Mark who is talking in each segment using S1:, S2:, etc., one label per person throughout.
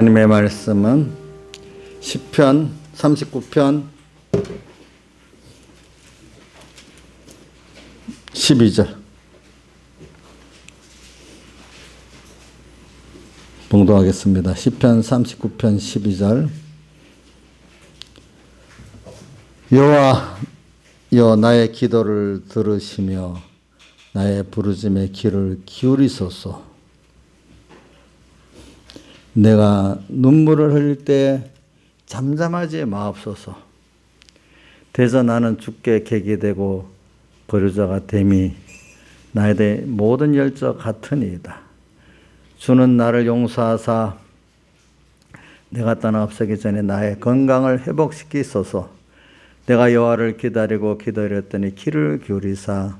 S1: 하나님의 말씀은 시편 39편 12절 봉독하겠습니다. 시편 39편 12절 여호와여 나의 기도를 들으시며 나의 부르짖음에 귀를 기울이소서. 내가 눈물을 흘릴 때 잠잠하지 마옵소서. 대저 나는 주께 객이 되고 거류자가 됨이 나에 대해 모든 열저 같으니이다. 주는 나를 용서하사 내가 떠나 없애기 전에 나의 건강을 회복시키소서. 내가 여호와를 기다리고 기다렸더니 귀를 기울이사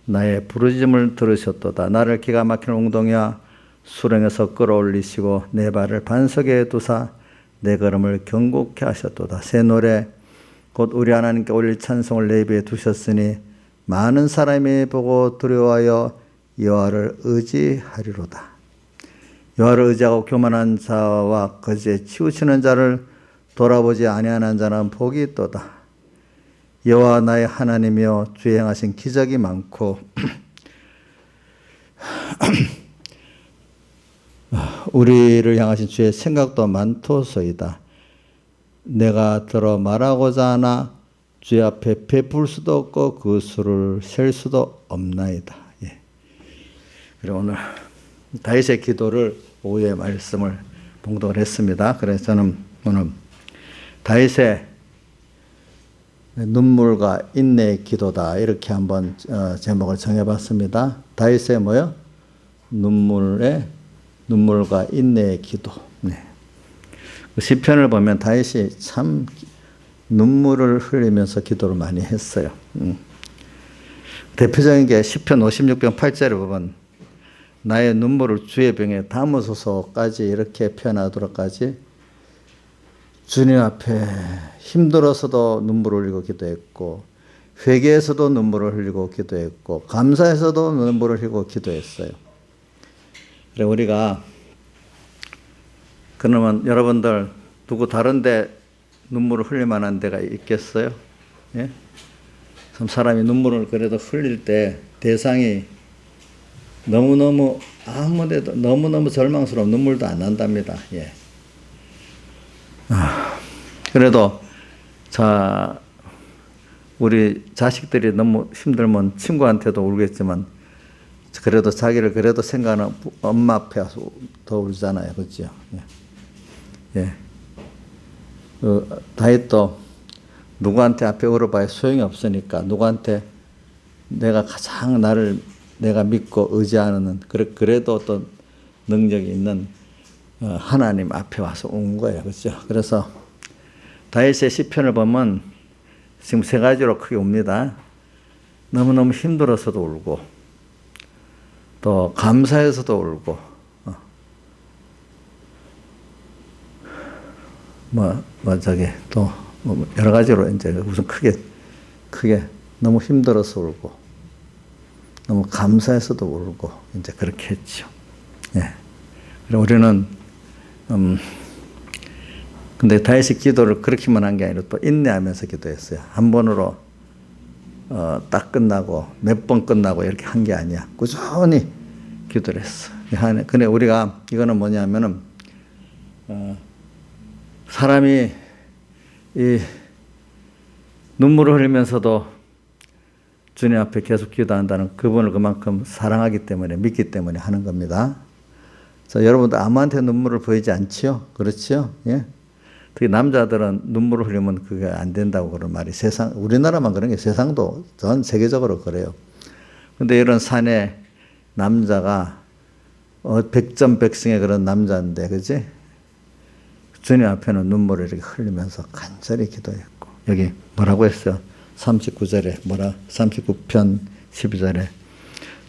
S1: 나의 부르짖음을 들으셨도다. 나를 기가 막힌 웅덩이와 수렁에서 끌어올리시고 내 발을 반석에 두사 내 걸음을 견고케 하셨도다. 새 노래 곧 우리 하나님께 올릴 찬송을 내 입에 두셨으니 많은 사람이 보고 두려워하여 여호와를 의지하리로다. 여호와를 의지하고 교만한 자와 거짓에 치우치는 자를 돌아보지 아니하는 자는 복이 있도다. 여호와 나의 하나님이여 주의 행하신 기적이 많고 우리를 향하신 주의 생각도 많도소이다. 내가 들어 말하고자 하나 주의 앞에 베풀 수도 없고 그 수를 셀 수도 없나이다. 예. 그리고 오늘 다윗의 기도를 오후에 말씀을 봉독을 했습니다. 그래서 저는 오늘 다윗의 눈물과 인내의 기도다 이렇게 한번 제목을 정해봤습니다. 다윗의 뭐요? 눈물과 인내의 기도. 네. 시편을 보면 다윗이 참 눈물을 흘리면서 기도를 많이 했어요. 대표적인 게 시편 56편 8절에 보면 나의 눈물을 주의 병에 담으소서까지 이렇게 표현하도록까지 주님 앞에 힘들어서도 눈물을 흘리고 기도했고 회개에서도 눈물을 흘리고 기도했고 감사에서도 눈물을 흘리고 기도했어요. 우리가 그러면 여러분들 누구 다른데 눈물을 흘릴 만한 데가 있겠어요? 예? 사람이 눈물을 그래도 흘릴 때 대상이 너무너무 아무데도 너무너무 절망스러운 눈물도 안 난답니다. 예. 그래도 우리 자식들이 너무 힘들면 친구한테도 울겠지만 그래도 자기를 그래도 생각하는 엄마 앞에 와서 더 울잖아요. 그렇죠? 예. 예. 다윗도 누구한테 앞에 울어봐야 소용이 없으니까 누구한테 내가 가장 내가 믿고 의지하는 그래도 어떤 능력이 있는 하나님 앞에 와서 온 거예요. 그렇죠? 그래서 다윗의 시편을 보면 지금 세 가지로 크게 웁니다. 너무너무 힘들어서도 울고 또 감사해서도 울고 또 여러 가지로 이제 우선 크게 너무 힘들어서 울고 너무 감사해서도 울고 이제 그렇게 했죠. 예. 그리고 우리는 근데 다윗이 기도를 그렇게만 한 게 아니라 또 인내하면서 기도했어요. 한 번으로 딱 끝나고 몇 번 끝나고 이렇게 한 게 아니야. 꾸준히 기도를 했어. 근데 우리가 이거는 뭐냐면은 사람이 이 눈물을 흘리면서도 주님 앞에 계속 기도한다는 그분을 그만큼 사랑하기 때문에 믿기 때문에 하는 겁니다. 여러분도 아무한테 눈물을 보이지 않지요? 그렇지요? 예. 특히 남자들은 눈물을 흘리면 그게 안 된다고 그런 말이 우리나라만 그런 게 세상도 전 세계적으로 그래요. 근데 이런 사내 남자가 백전백승의 그런 남자인데, 그지? 주님 앞에는 눈물을 이렇게 흘리면서 간절히 기도했고, 여기 뭐라고 했어요? 39절에 39편 12절에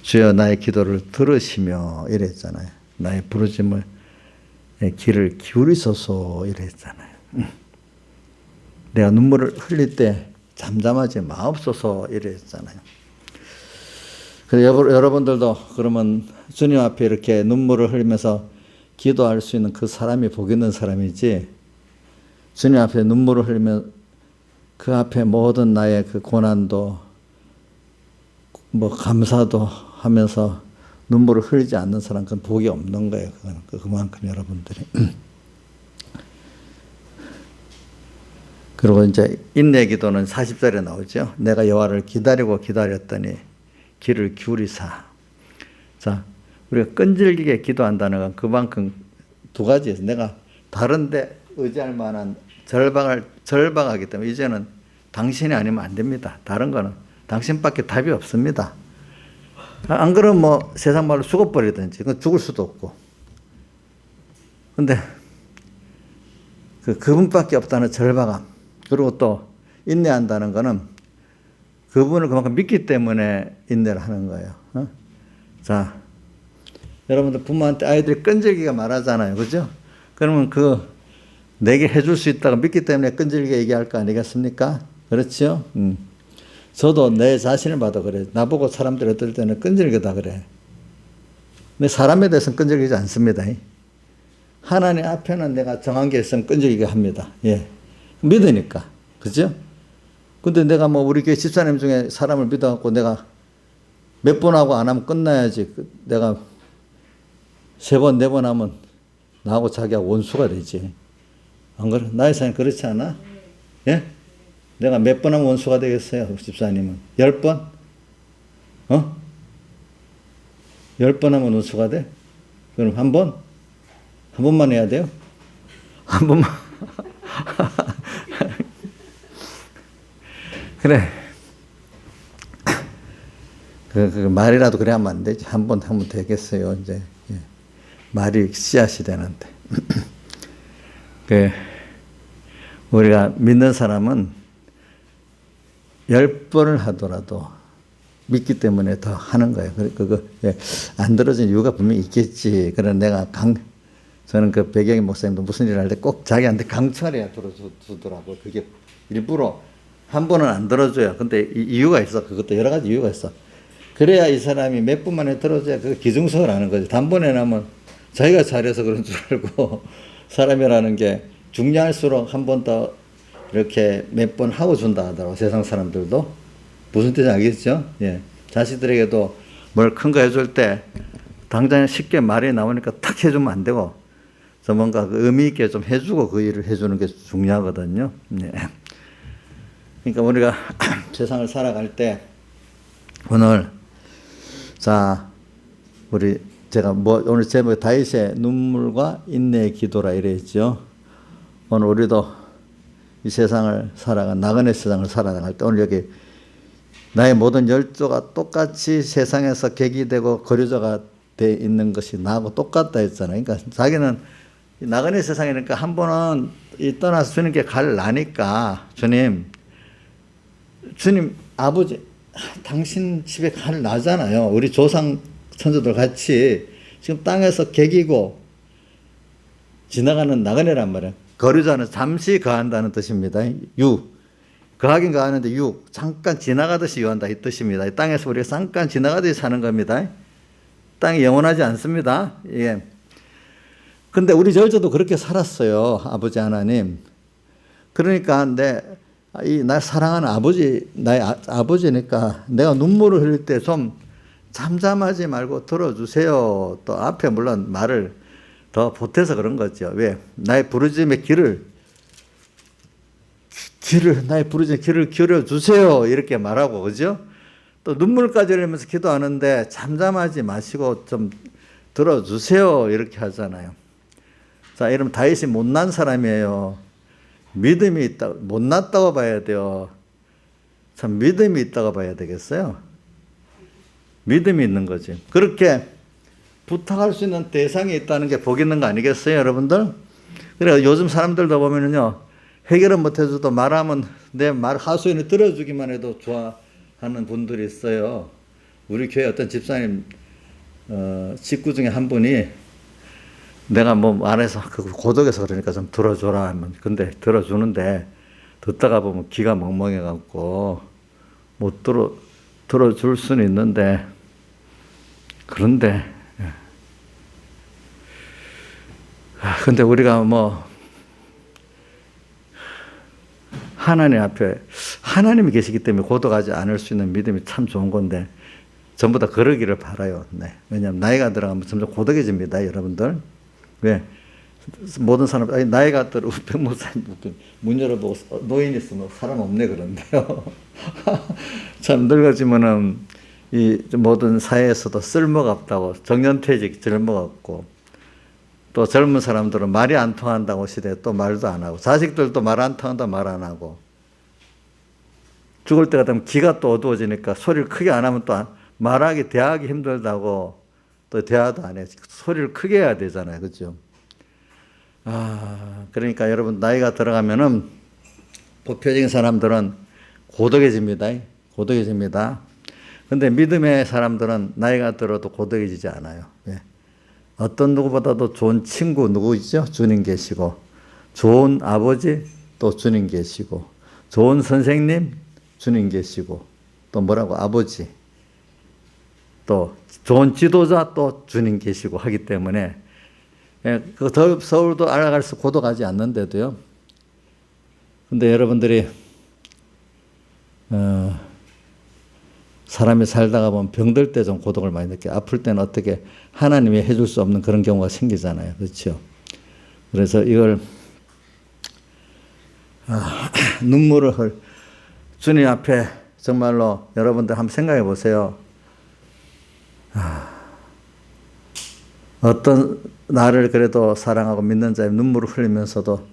S1: 주여 나의 기도를 들으시며 이랬잖아요. 나의 부르짖음을 귀를 기울이소서 이랬잖아요. 내가 눈물을 흘릴 때 잠잠하지 마옵소서 이랬잖아요. 그래서 여러분들도 그러면 주님 앞에 이렇게 눈물을 흘리면서 기도할 수 있는 그 사람이 복 있는 사람이지, 주님 앞에 눈물을 흘리면 그 앞에 모든 나의 그 고난도 뭐 감사도 하면서 눈물을 흘리지 않는 사람, 그건 복이 없는 거예요. 그만큼 여러분들이. 그리고 이제 인내 기도는 40절에 나오죠. 내가 여호와를 기다리고 기다렸더니 귀를 기울이사. 자, 우리가 끈질기게 기도한다는 건 그만큼 두 가지에서 내가 다른데 의지할 만한 절박하기 때문에 이제는 당신이 아니면 안 됩니다. 다른 거는 당신밖에 답이 없습니다. 안 그러면 뭐 세상 말로 죽어버리든지, 그건 죽을 수도 없고. 근데 그분밖에 없다는 절박함, 그리고 또 인내한다는 거는 그분을 그만큼 믿기 때문에 인내를 하는 거예요. 자, 여러분들 부모한테 아이들이 끈질기게 말하잖아요. 그죠? 그러면 내게 해줄 수 있다고 믿기 때문에 끈질기게 얘기할 거 아니겠습니까? 그렇죠? 저도 내 자신을 봐도 그래. 나보고 사람들이 어떨 때는 끈질기다 그래. 근데 사람에 대해서는 끈질기지 않습니다. 하나님 앞에는 내가 정한 게 있으면 끈질기게 합니다. 예. 믿으니까. 그죠? 근데 내가 뭐 우리 교회 집사님 중에 사람을 믿어갖고 내가 몇 번 하고 안 하면 끝나야지. 내가 3번, 4번 하면 나하고 자기하고 원수가 되지. 안 그래? 나의 사람 그렇지 않아? 예? 내가 몇 번 하면 원수가 되겠어요, 집사님은? 10번? 10번 하면 원수가 돼? 그럼 한 번? 한 번만 해야 돼요? 한 번만. 그래. 말이라도 그래 하면 안 되지. 한 번 하면 되겠어요, 이제. 예. 말이 씨앗이 되는데. 우리가 믿는 사람은 10번을 하더라도 믿기 때문에 더 하는 거예요. 안 들어진 이유가 분명히 있겠지. 그러나 내가 저는 그 배경의 목사님도 무슨 일을 할 때 꼭 자기한테 강철해야 들어주더라고. 그게 일부러 한 번은 안 들어줘요. 근데 이유가 있어. 그것도 여러 가지 이유가 있어. 그래야 이 사람이 몇 번 만에 들어줘야 그 기중석을 하는 거지. 단번에 나면 자기가 잘해서 그런 줄 알고 사람이라는 게 중요할수록 한 번 더 이렇게 몇 번 하고 준다 하더라고. 세상 사람들도. 무슨 뜻인지 알겠죠? 예. 자식들에게도 뭘 큰 거 해줄 때 당장 쉽게 말이 나오니까 탁 해주면 안 되고, 뭔가 의미 있게 좀 해주고 그 일을 해주는 게 중요하거든요. 예. 그러니까 우리가 세상을 살아갈 때 오늘, 자, 제가 오늘 제목 다윗의 눈물과 인내의 기도라 이랬죠. 오늘 우리도 이 세상을 나그네 세상을 살아갈 때 오늘 여기 나의 모든 열조가 똑같이 세상에서 객이되고 거류자가 돼 있는 것이 나하고 똑같다 했잖아요. 그러니까 자기는 나그네 세상이니까 한 번은 떠나서 주님께 갈 나니까 주님 아버지 당신 집에 갈 나잖아요. 우리 조상 천주들 같이 지금 땅에서 객이고 지나가는 나그네란 말이에요. 거류자는 잠시 거한다는 뜻입니다. 거하긴 거하는데 잠깐 지나가듯이 유한다 이 뜻입니다. 이 땅에서 우리가 잠깐 지나가듯이 사는 겁니다. 땅이 영원하지 않습니다. 예. 근데 우리 절저도 그렇게 살았어요. 아버지 하나님. 그러니까 날 사랑하는 아버지, 나의 아버지니까 내가 눈물을 흘릴 때 좀 잠잠하지 말고 들어주세요. 또 앞에 물론 말을 더 보태서 그런 거죠. 왜? 나의 부르짖음의 나의 부르짖음의 귀를 기울여 주세요. 이렇게 말하고, 그죠? 또 눈물까지 흘리면서 기도하는데 잠잠하지 마시고 좀 들어주세요. 이렇게 하잖아요. 자, 이러면 다윗이 못난 사람이에요. 믿음이 있다, 못났다고 봐야 돼요. 참 믿음이 있다고 봐야 되겠어요. 믿음이 있는 거지. 그렇게 부탁할 수 있는 대상이 있다는 게 복 있는 거 아니겠어요, 여러분들? 그래 요즘 사람들도 보면은요, 해결은 못 해줘도 말하면 내 말 하소연을 들어주기만 해도 좋아하는 분들이 있어요. 우리 교회 어떤 집사님 직구 중에 한 분이 내가 뭐 말해서 고독해서 그러니까 좀 들어줘라 하면, 근데 들어주는데 듣다가 보면 귀가 멍멍해갖고 못 들어줄 수는 있는데, 그런데 근데 우리가 뭐 하나님 앞에 하나님이 계시기 때문에 고독하지 않을 수 있는 믿음이 참 좋은 건데 전부 다 그러기를 바라요. 네. 왜냐하면 나이가 들어가면 점점 고독해집니다, 여러분들. 왜? 모든 사람, 아니, 나이가 들어, 백목사님 문 열어보고 노인 있으면 사람 없네 그런데요. 참 늙어지면은 이 모든 사회에서도 쓸모가 없다고, 정년퇴직 쓸모가 없고, 또 젊은 사람들은 말이 안 통한다고 시대에 또 말도 안 하고, 자식들도 말 안 통한다고 말 안 하고, 죽을 때가 되면 귀가 또 어두워지니까 소리를 크게 안 하면 또 말하기, 대하기 힘들다고 또 대화도 안 해. 소리를 크게 해야 되잖아요. 그죠? 그러니까 여러분, 나이가 들어가면은 보편적인 사람들은 고독해집니다. 고독해집니다. 근데 믿음의 사람들은 나이가 들어도 고독해지지 않아요. 왜? 어떤 누구보다도 좋은 친구 누구죠? 주님 계시고, 좋은 아버지 또 주님 계시고, 좋은 선생님 주님 계시고, 또 뭐라고 아버지, 또 좋은 지도자 또 주님 계시고 하기 때문에 그 서울도 알아갈수록 고독하지 않는데도요. 근데 여러분들이 사람이 살다가 보면 병들 때 좀 고독을 많이 느껴요. 아플 때는 어떻게 하나님이 해줄 수 없는 그런 경우가 생기잖아요. 그렇죠? 그래서 이걸 눈물을 주님 앞에 정말로 여러분들 한번 생각해 보세요. 어떤 나를 그래도 사랑하고 믿는 자의 눈물을 흘리면서도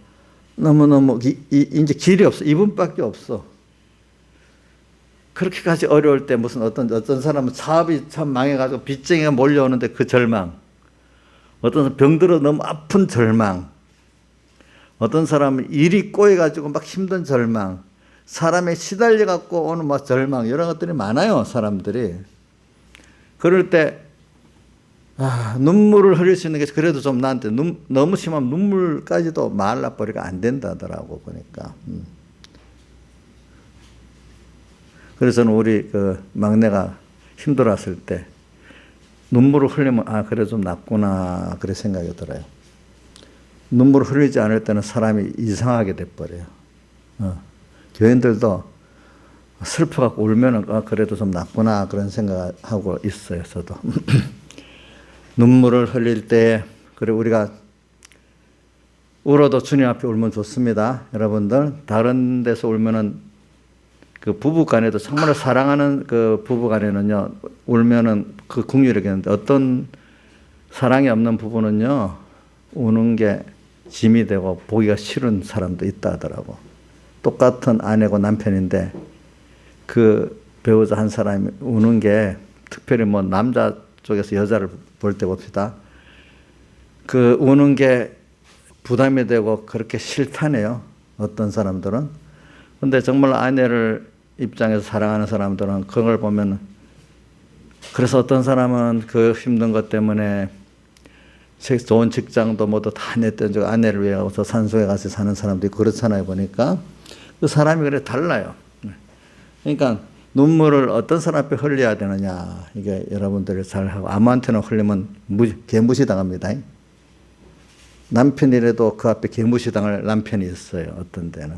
S1: 너무너무 이제 길이 없어. 이분밖에 없어. 그렇게까지 어려울 때 무슨 어떤 사람은 사업이 참 망해가지고 빚쟁이가 몰려오는데 그 절망. 어떤 사람은 병들어 너무 아픈 절망. 어떤 사람은 일이 꼬여가지고 막 힘든 절망. 사람에 시달려갖고 오는 막 절망. 이런 것들이 많아요, 사람들이. 그럴 때 눈물을 흘릴 수 있는 게 그래도 좀 나한테 너무 심하면 눈물까지도 말라버리가 안 된다더라고 보니까. 그래서는 우리 그 막내가 힘들었을 때 눈물을 흘리면 그래 좀 낫구나 그래 생각이 들어요. 눈물을 흘리지 않을 때는 사람이 이상하게 돼버려요. 교인들도 슬퍼갖고 울면은 그래도 좀 낫구나 그런 생각하고 있어요. 저도. 눈물을 흘릴 때, 그래, 우리가 울어도 주님 앞에 울면 좋습니다. 여러분들, 다른 데서 울면은 그 부부 간에도 정말 사랑하는 그 부부 간에는요, 울면은 그 국률이겠는데 어떤 사랑이 없는 부부는요, 우는 게 짐이 되고 보기가 싫은 사람도 있다 하더라고. 똑같은 아내고 남편인데 그 배우자 한 사람이 우는 게 특별히 뭐 남자 쪽에서 여자를 볼 때 봅시다. 그 우는 게 부담이 되고 그렇게 싫다네요. 어떤 사람들은. 근데 정말 아내를 입장에서 사랑하는 사람들은 그걸 보면 그래서 어떤 사람은 그 힘든 것 때문에 좋은 직장도 모두 다 냈던 적 아내를 위해서 산속에 가서 사는 사람도 있고 그렇잖아요. 보니까 그 사람이 그래 달라요. 그러니까 눈물을 어떤 사람 앞에 흘려야 되느냐. 이게 여러분들이 잘 하고 아무한테나 흘리면 개무시당합니다. 남편이라도 그 앞에 개무시당할 남편이 있어요. 어떤 데는.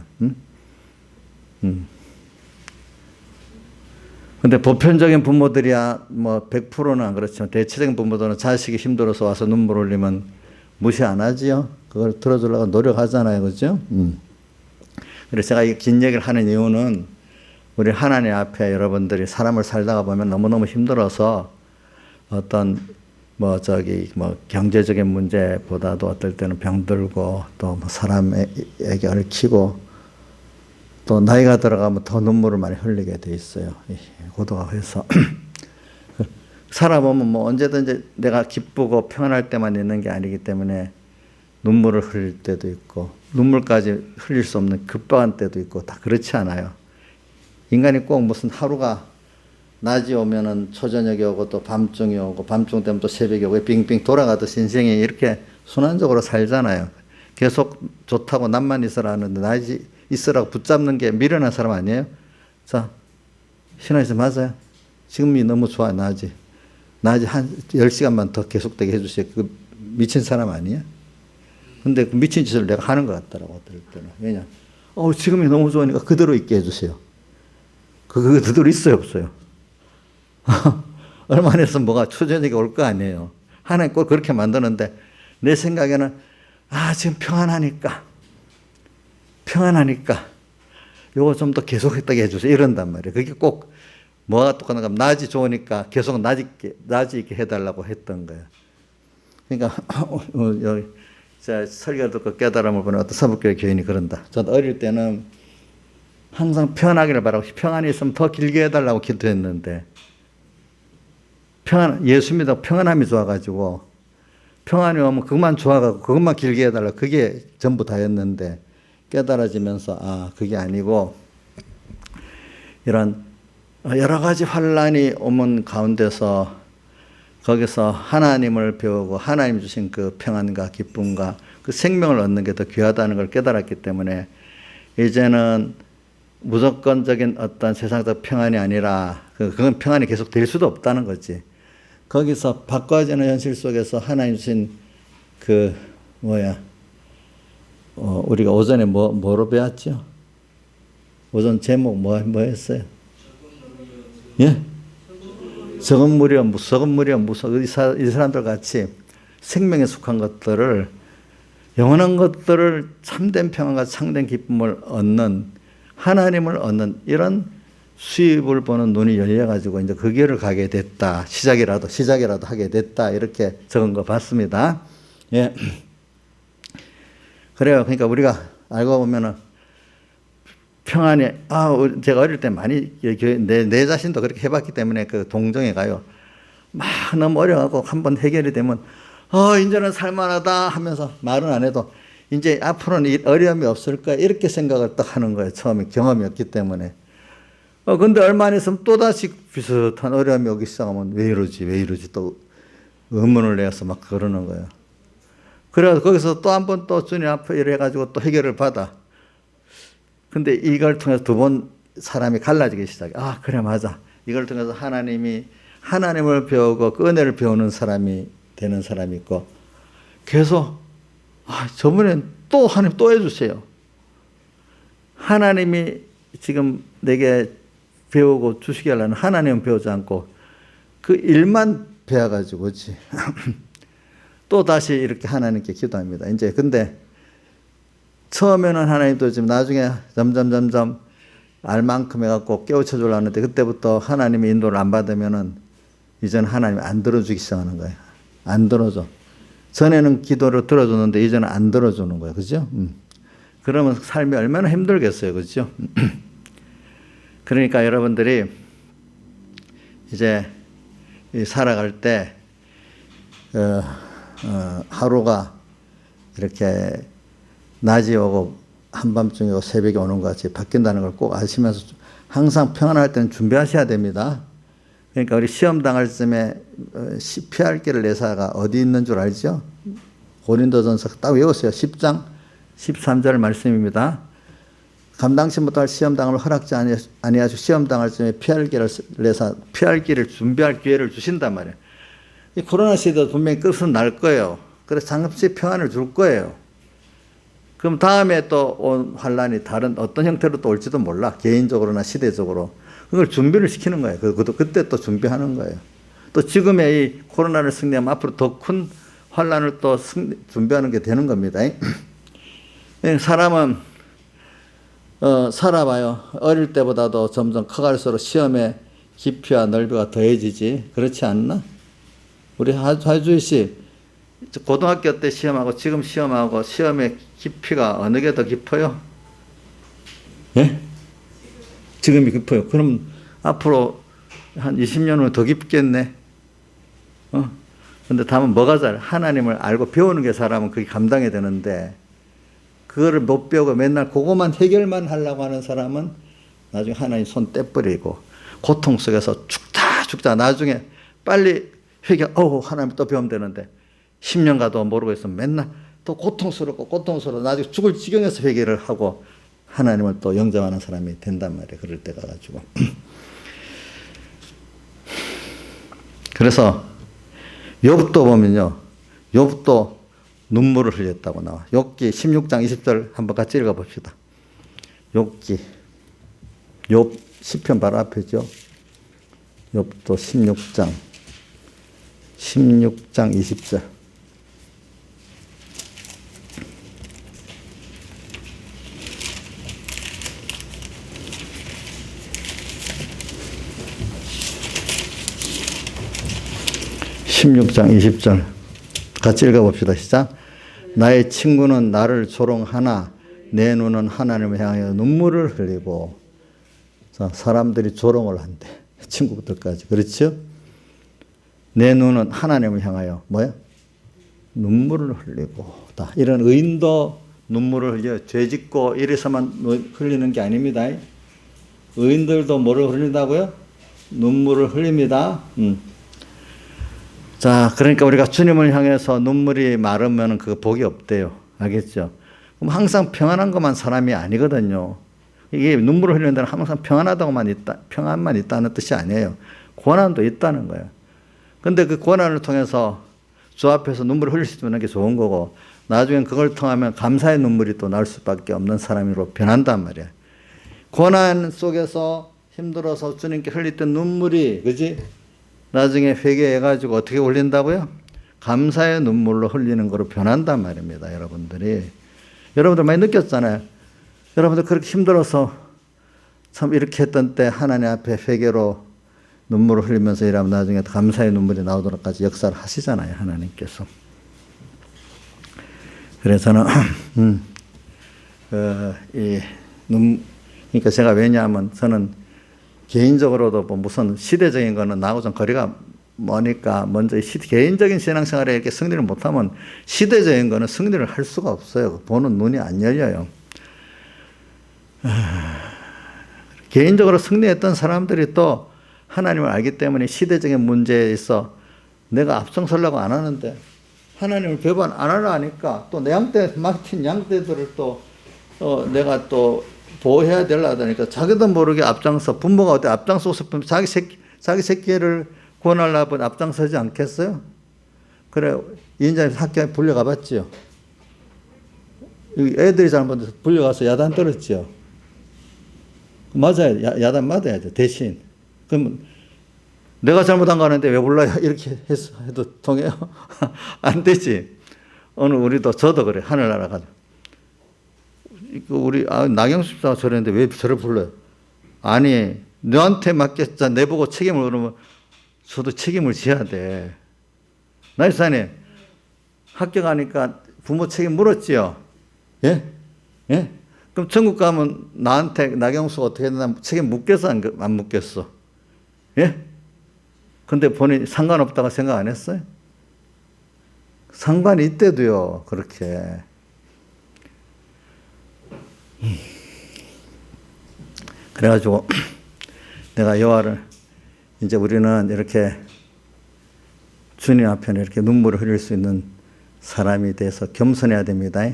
S1: 근데 보편적인 부모들이야 뭐 100%는 안 그렇지만 대체적인 부모들은 자식이 힘들어서 와서 눈물 흘리면 무시 안 하지요. 그걸 들어주려고 노력하잖아요. 그죠? 그래서 제가 이 긴 얘기를 하는 이유는 우리 하나님 앞에 여러분들이 사람을 살다가 보면 너무너무 힘들어서 어떤 뭐 경제적인 문제보다도 어떨 때는 병들고 또 뭐 사람에게 얽히고 또 나이가 들어가면 더 눈물을 많이 흘리게 돼 있어요. 고도가 해서 살아보면 뭐 언제든지 내가 기쁘고 평안할 때만 있는 게 아니기 때문에 눈물을 흘릴 때도 있고 눈물까지 흘릴 수 없는 급박한 때도 있고 다 그렇지 않아요. 인간이 꼭 무슨 하루가 낮이 오면은 초저녁이 오고 또 밤중이 오고 밤중 되면 또 새벽이 오고 빙빙 돌아가듯이 인생이 이렇게 순환적으로 살잖아요. 계속 좋다고 남만 있으라 하는데 낮이 있으라고 붙잡는 게 미련한 사람 아니에요? 자, 신하에서 맞아요. 지금이 너무 좋아, 낮이 한 10시간만 더 계속되게 해주세요. 그 미친 사람 아니에요? 근데 그 미친 짓을 내가 하는 것 같더라고, 들을 때는. 왜냐? 지금이 너무 좋으니까 그대로 있게 해주세요. 그대로 있어요, 없어요? 얼마 안 있으면 뭐가 초저녁이 올 거 아니에요. 하나님 꼭 그렇게 만드는데, 내 생각에는, 지금 평안하니까, 요거 좀 더 계속했다게 해주세요. 이런단 말이에요. 그게 꼭, 뭐가 똑같은가 하면, 낮이 좋으니까 계속 낮이 있게 해달라고 했던 거예요. 그러니까, 여기, 제가 설교를 듣고 깨달음을 보는 어떤 서북교회 교인이 그런다. 저도 어릴 때는 항상 평안하기를 바라고, 평안이 있으면 더 길게 해달라고 기도했는데, 예수 믿어 평안함이 좋아가지고, 평안이 오면 그것만 좋아가고, 그것만 길게 해달라고, 그게 전부 다였는데, 깨달아지면서, 그게 아니고, 이런 여러 가지 환란이 오는 가운데서, 거기서 하나님을 배우고 하나님 주신 그 평안과 기쁨과 그 생명을 얻는 게 더 귀하다는 걸 깨달았기 때문에 이제는 무조건적인 어떤 세상적 평안이 아니라 그건 평안이 계속 될 수도 없다는 거지. 거기서 바꿔지는 현실 속에서 하나님 주신 우리가 오전에 뭐로 배웠죠? 오전 제목 뭐 했어요? 예? 적은 무리와 이 사람들 같이 생명에 속한 것들을, 영원한 것들을 참된 평안과 참된 기쁨을 얻는, 하나님을 얻는 이런 수입을 보는 눈이 열려가지고 이제 그 길을 가게 됐다. 시작이라도 하게 됐다. 이렇게 적은 거 봤습니다. 예. 그래요. 그러니까 우리가 알고 보면은 평안이, 제가 어릴 때 많이, 내 자신도 그렇게 해봤기 때문에 그 동정에 가요. 막 너무 어려워하고 한번 해결이 되면, 이제는 살만하다 하면서 말은 안 해도, 이제 앞으로는 어려움이 없을 거야. 이렇게 생각을 딱 하는 거예요. 처음에 경험이 없기 때문에. 근데 얼마 안 있으면 또다시 비슷한 어려움이 오기 시작하면 왜 이러지 또 의문을 내서 막 그러는 거예요. 그래서 거기서 또 한 번 또 주님 앞에 이래가지고 또 해결을 받아. 근데 이걸 통해서 두 번 사람이 갈라지기 시작해. 그래, 맞아. 이걸 통해서 하나님을 배우고 그 은혜를 배우는 사람이 되는 사람이 있고, 계속, 저번엔 또 하나님 또 해주세요. 하나님이 지금 내게 배우고 주시게 하려는 하나님은 배우지 않고 그 일만 배워가지고, 그렇지. 또 다시 이렇게 하나님께 기도합니다. 이제 근데 처음에는 하나님도 지금 나중에 점점 알 만큼 해갖고 깨우쳐 주려고 하는데, 그때부터 하나님의 인도를 안 받으면은 이제는 하나님이 안 들어주기 시작하는 거예요. 안 들어줘. 전에는 기도를 들어줬는데 이제는 안 들어주는 거예요. 그죠? 그러면 삶이 얼마나 힘들겠어요. 그죠? 그러니까 여러분들이 이제 살아갈 때, 하루가 이렇게 낮이 오고 한밤중에 오고 새벽에 오는 것 같이 바뀐다는 걸 꼭 아시면서 항상 평안할 때는 준비하셔야 됩니다. 그러니까 우리 시험 당할 쯤에 피할 길을 내사가 어디 있는 줄 알죠? 고린도전서 딱 외우세요. 10장 13절 말씀입니다. 감당치 못할 시험 당을 허락지 아니하시고 시험 당할 쯤에 피할 길을 내사 피할 길을 준비할 기회를 주신단 말이에요. 이 코로나 시대도 분명히 끝은 날 거예요. 그래서 잠시 평안을 줄 거예요. 그럼 다음에 또 온 환란이 다른 어떤 형태로 또 올지도 몰라. 개인적으로나 시대적으로. 그걸 준비를 시키는 거예요. 그때 또 준비하는 거예요. 또 지금의 이 코로나를 승리하면 앞으로 더 큰 환란을 또 준비하는 게 되는 겁니다. 사람은 살아봐요. 어릴 때보다도 점점 커갈수록 시험의 깊이와 넓이가 더해지지. 그렇지 않나? 우리 하주희 씨 고등학교 때 시험하고 지금 시험하고 시험의 깊이가 어느 게 더 깊어요? 예? 지금이 깊어요. 그럼 앞으로 한 20년 후에 더 깊겠네. 근데 다만 뭐가 잘 하나님을 알고 배우는 게 사람은 그게 감당이 되는데, 그거를 못 배우고 맨날 그것만 해결만 하려고 하는 사람은 나중에 하나님 손 떼버리고 고통 속에서 죽다 나중에 빨리 하나님 또 배우면 되는데 10년 가도 모르고 있으면 맨날 또 고통스럽고 나중에 죽을 지경에서 회개를 하고 하나님을 또 영접하는 사람이 된단 말이에요. 그럴 때가 가지고. 그래서 욥도 보면요. 욥도 눈물을 흘렸다고 나와. 욥기 16장 20절 한번 같이 읽어봅시다. 욥기, 욥 시편 바로 앞이죠. 욥도 16장 20절. (16장 20절) 같이 읽어봅시다. 시작. 나의 친구는 나를 조롱하나 내 눈은 하나님을 향하여 눈물을 흘리고. 자, 사람들이 조롱을 한대. 친구들까지. 그렇죠? 내 눈은 하나님을 향하여 뭐야? 눈물을 흘리고. 이런 의인도 눈물을 흘려. 죄짓고 이래서만 흘리는 게 아닙니다. 의인들도 뭐를 흘린다고요? 눈물을 흘립니다. 자, 그러니까 우리가 주님을 향해서 눈물이 마르면 그 복이 없대요. 알겠죠? 그럼 항상 평안한 것만 사람이 아니거든요. 이게 눈물을 흘리는 데는 항상 평안만 있다는 뜻이 아니에요. 고난도 있다는 거예요. 근데 그 고난을 통해서 주 앞에서 눈물을 흘릴 수 있는 게 좋은 거고, 나중엔 그걸 통하면 감사의 눈물이 또 나올 수밖에 없는 사람으로 변한단 말이야. 고난 속에서 힘들어서 주님께 흘렸던 눈물이, 그지? 나중에 회개해가지고 어떻게 올린다고요? 감사의 눈물로 흘리는 거로 변한단 말입니다. 여러분들 많이 느꼈잖아요. 여러분들 그렇게 힘들어서 참 이렇게 했던 때 하나님 앞에 회개로 눈물을 흘리면서 일하면 나중에 감사의 눈물이 나오도록까지 역사를 하시잖아요. 하나님께서. 그래서는 그러니까 제가 왜냐하면 저는 개인적으로도 뭐 무슨 시대적인 거는 나하고 좀 거리가 머니까 먼저 개인적인 신앙생활에 이렇게 승리를 못하면 시대적인 거는 승리를 할 수가 없어요. 보는 눈이 안 열려요. 개인적으로 승리했던 사람들이 또 하나님을 알기 때문에 시대적인 문제에 있어 내가 앞장서려고 안 하는데 하나님을 배반 안 하려 하니까 또 내 양떼 막힌 양떼들을 또 내가 또 보호해야 되려다 보니까 자기도 모르게 앞장서, 부모가 어때 앞장서서 자기 새끼를 구원하려고 앞장서지 않겠어요? 그래, 인자님 학교에 불려가 봤지요. 애들이 잘못해서 불려가서 야단 떨었지요. 맞아요. 야단 맞아야죠. 대신. 그럼 내가 잘못한 거 아는데 왜 불러요? 이렇게 해도 통해요? 안 되지. 오늘 우리도 저도 그래. 하늘나라 가자. 우리 나경수 집사가 저랬는데 왜 저를 불러요? 아니 너한테 맡겼자 내보고 책임을 그러면 저도 책임을 져야 돼. 나이사님 학교 가니까 부모 책임 물었지요? 예? 예? 그럼 천국 가면 나한테 나경수가 어떻게 되나 책임 묻겠어 안 묻겠어? 예? 근데 본인 상관없다고 생각 안 했어요? 상관이 있대도요. 그렇게. 그래가지고 내가 여호와를 이제 우리는 이렇게 주님 앞에는 이렇게 눈물을 흘릴 수 있는 사람이 돼서 겸손해야 됩니다.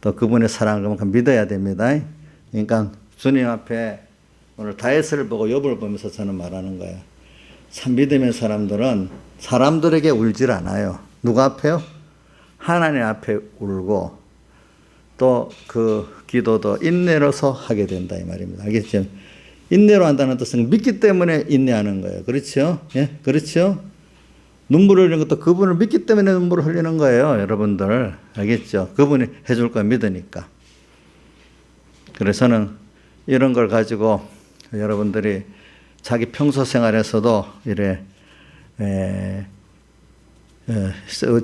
S1: 또 그분의 사랑을 그만큼 믿어야 됩니다. 그러니까 주님 앞에 오늘 다윗을 보고 욥을 보면서 저는 말하는 거예요. 참 믿음의 사람들은 사람들에게 울질 않아요. 누구 앞에요? 하나님 앞에 울고 또 그 기도도 인내로서 하게 된다 이 말입니다. 알겠죠? 인내로 한다는 뜻은 믿기 때문에 인내하는 거예요. 그렇죠? 예, 그렇죠? 눈물을 흘리는 것도 그분을 믿기 때문에 눈물을 흘리는 거예요. 여러분들 알겠죠? 그분이 해줄 걸 믿으니까. 그래서는 이런 걸 가지고 여러분들이 자기 평소 생활에서도 이래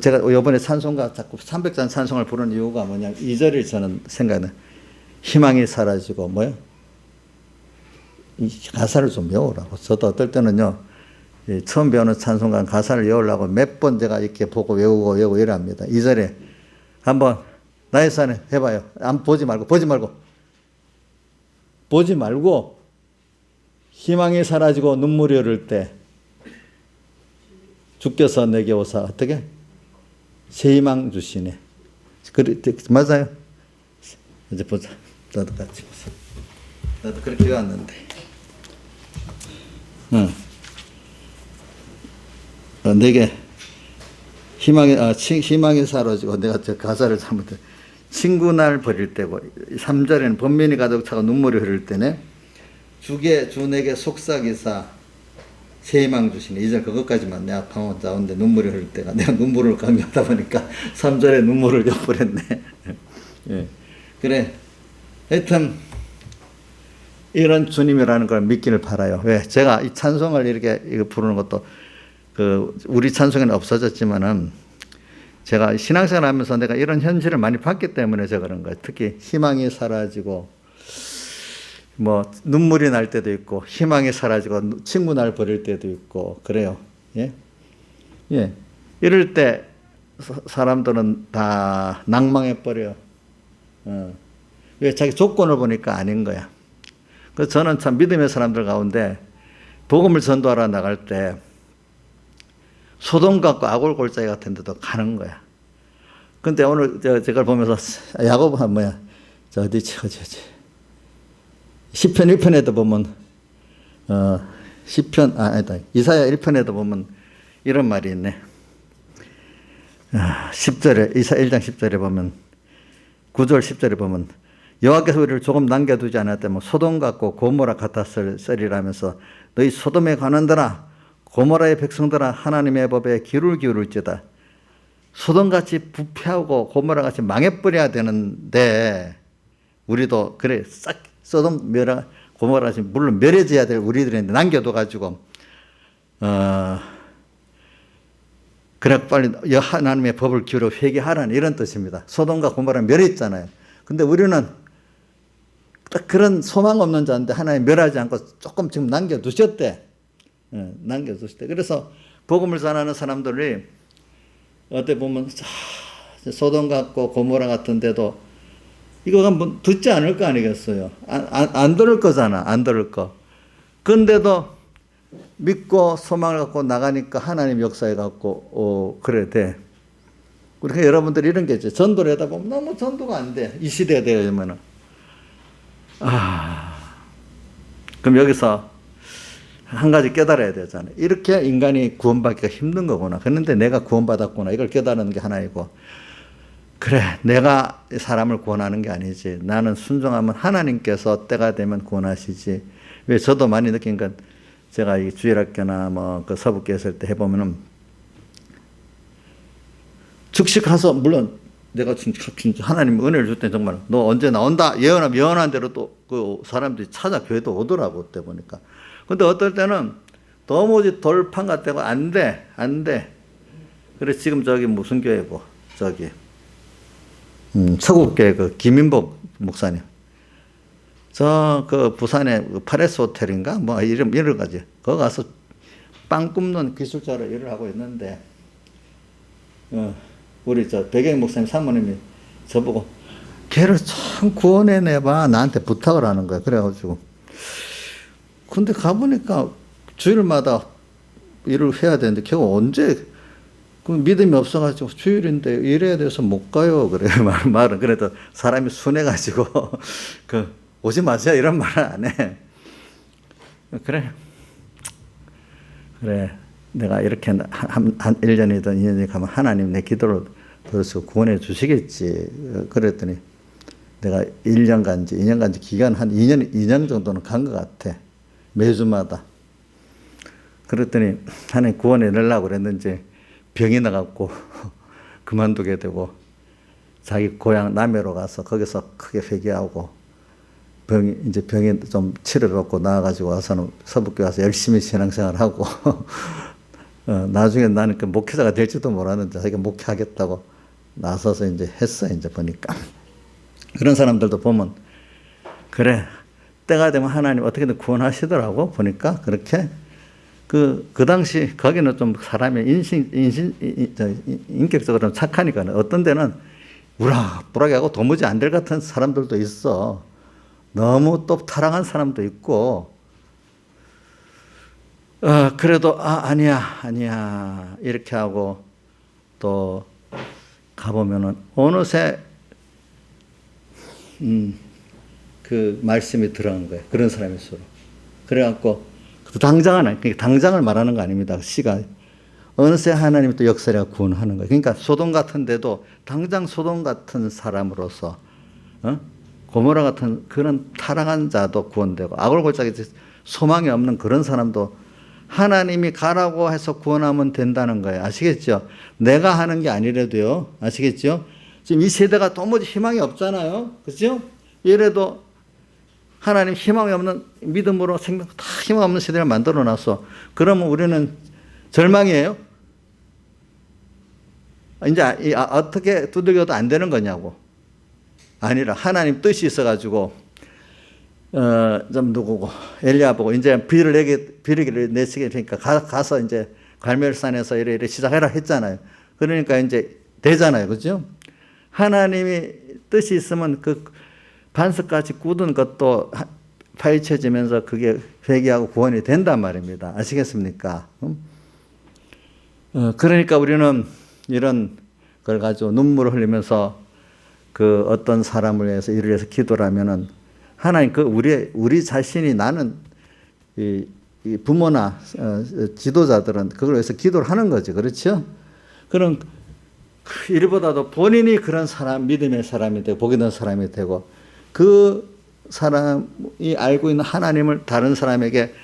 S1: 제가 이번에 찬송가 자꾸 300잔 찬송을 부르는 이유가 뭐냐, 2절이 저는 생각나요. 희망이 사라지고 뭐요? 이 가사를 좀 외우라고. 저도 어떨 때는요, 처음 배우는 찬송가 가사를 외우려고 몇 번 제가 이렇게 보고 외우고 이랍니다. 2절에 한번 나의 산에 해봐요. 보지 말고 희망이 사라지고 눈물이 흐를 때 주께서 내게 오사 어떻게? 새 희망 주시네. 맞아요. 이제 보자. 나도 같이 보자. 나도 그렇게 왔는데. 내게 희망이 사라지고 내가 저 가사를 잘못해. 친구 날 버릴 때고 3절에는 번민이 가득 차고 눈물이 흐를 때네. 주게 주내게 속삭이사 새 희망 주시네. 이제 그것까지만 내가 방언 자운데 눈물이 흐를 때가 내가 눈물을 강조하다 보니까 3절에 눈물을 엿버렸네. 예. 그래. 하여튼 이런 주님이라는 걸 믿기를 바라요. 왜? 제가 이 찬송을 이렇게 이거 부르는 것도 우리 찬송에는 없어졌지만은 제가 신앙생활 하면서 내가 이런 현실을 많이 봤기 때문에 제가 그런 거예요. 특히 희망이 사라지고 뭐 눈물이 날 때도 있고 희망이 사라지고 친구 날 버릴 때도 있고 그래요. 예? 예. 이럴 때 사람들은 다 낭망해 버려요. 왜? 자기 조건을 보니까 아닌 거야. 그래서 저는 참 믿음의 사람들 가운데 복음을 전도하러 나갈 때 소돔 같고 아골 골짜기 같은 데도 가는 거야. 근데 오늘 제가 보면서 야고보 뭐야? 어디 시편 1편에도 보면 이사야 1편에도 보면 이런 말이 있네. 10절에 이사 1장 10절에 보면 9절 10절에 보면 여호와께서 우리를 조금 남겨두지 않았다면 소돔 같고 고모라 같았으리라면서 너희 소돔에 관한들아 고모라의 백성들아 하나님의 법에 귀를 기울일지어다. 소돔같이 부패하고 고모라같이 망해버려야 되는데 우리도 그래 싹 소돔 고모라같이 물론 멸해져야 될 우리들인데 남겨둬가지고 그래 빨리 하나님의 법을 기울여 회개하라는 이런 뜻입니다. 소돔과 고모라는 멸했잖아요. 근데 우리는 딱 그런 소망 없는 자인데 하나님 멸하지 않고 조금 지금 남겨두셨대. 남겨두셨대. 그래서 복음을 전하는 사람들이 어때 보면 소돔 같고 고모라 같은데도 이거 뭐 듣지 않을 거 아니겠어요. 안 들을 거잖아. 안 들을 거. 근데도 믿고 소망을 갖고 나가니까 하나님 역사해 갖고 그래 돼. 그러니까 여러분들 이런 게 있죠. 전도를 하다 보면 너무 전도가 안 돼. 이 시대에 되면은. 그럼 여기서 한 가지 깨달아야 되잖아요. 이렇게 인간이 구원받기가 힘든 거구나. 그런데 내가 구원받았구나. 이걸 깨달는 게 하나이고. 그래, 내가 사람을 구원하는 게 아니지. 나는 순종하면 하나님께서 때가 되면 구원하시지. 왜 저도 많이 느낀 건 제가 이 주일학교나 뭐 그 서북교회 있을 때 해보면은 즉시 가서 물론 내가 진짜 하나님 은혜를 줄 때 정말 너 언제 나온다 예언한 대로 또 그 사람들이 찾아 교회도 오더라고 그때 보니까. 근데 어떨 때는 도무지 돌판 같다고 안 돼. 그래 지금 저기 무슨 교회고 저기 서국교회 그 김인복 목사님. 저 그 부산에 파레스 호텔인가 뭐 이런 가지. 거기 가서 빵 굽는 기술자로 일을 하고 있는데 우리 저 백영 목사님 사모님이 저보고 걔를 참 구원해내봐 나한테 부탁을 하는 거야. 그래가지고 근데 가보니까 주일마다 일을 해야 되는데 걔가 언제 그 믿음이 없어가지고 주일인데 일해야 돼서 못 가요. 그래 말은 그래도 사람이 순해가지고 그 오지 마세요 이런 말은 안 해. 그래 내가 이렇게 한 1년이든 2년이 가면 하나님 내 기도를 들어서 구원해 주시겠지. 그랬더니 내가 1년 간지 2년 간지 기간 한 2년 정도는 간 것 같아. 매주마다. 그랬더니 하나님 구원해 내려고 그랬는지 병이 나갖고 그만두게 되고 자기 고향 남해로 가서 거기서 크게 회개하고 병이 좀 치료를 받고 나와가지고 와서는 서북교회 와서 열심히 신앙생활하고 나중에 나는 그 목회자가 될지도 몰랐는데 자기가 목회하겠다고 나서서 이제 했어. 이제 보니까 그런 사람들도 보면 그래 때가 되면 하나님 어떻게든 구원하시더라고. 보니까 그렇게 그 당시 거기는 좀 사람이 인격적으로 착하니까 어떤 데는 우락부락하게 하고 도무지 안 될 같은 사람들도 있어. 너무 또 타락한 사람도 있고 그래도 아니야 이렇게 하고 또 가보면은 어느새 그 말씀이 들어간 거예요. 그런 사람일수록. 그래갖고 당장을 말하는 거 아닙니다. 시가 어느새 하나님이 또 역사를 구원하는 거예요. 그러니까 소돔 같은데도 당장 소돔 같은 사람으로서 고모라 같은 그런 타락한 자도 구원되고 아골골짜기 소망이 없는 그런 사람도 하나님이 가라고 해서 구원하면 된다는 거예요. 아시겠죠? 내가 하는 게 아니라도요. 아시겠죠? 지금 이 세대가 도무지 희망이 없잖아요. 그렇죠? 이래도 하나님 희망이 없는 믿음으로 생명 다 희망 없는 세대를 만들어 놨어. 그러면 우리는 절망이에요? 이제 어떻게 두들겨도 안 되는 거냐고. 아니라 하나님 뜻이 있어가지고 좀 누구고 엘리야 보고 이제 비를 내시게 되니까 가서 이제 갈멜산에서 이래 시작해라 했잖아요. 그러니까 이제 되잖아요, 그렇죠? 하나님이 뜻이 있으면 그 반석같이 굳은 것도 파헤쳐지면서 그게 회개하고 구원이 된단 말입니다. 아시겠습니까? 그러니까 우리는 이런 걸 가지고 눈물을 흘리면서 그 어떤 사람을 위해서 이를 위해서 기도를 하면은 하나님 그 우리 자신이 나는 이 부모나 지도자들은 그걸 위해서 기도를 하는 거죠. 그렇죠? 그럼 이보다도 본인이 그런 사람, 믿음의 사람이 되고 복이 된 사람이 되고 그 사람이 알고 있는 하나님을 다른 사람에게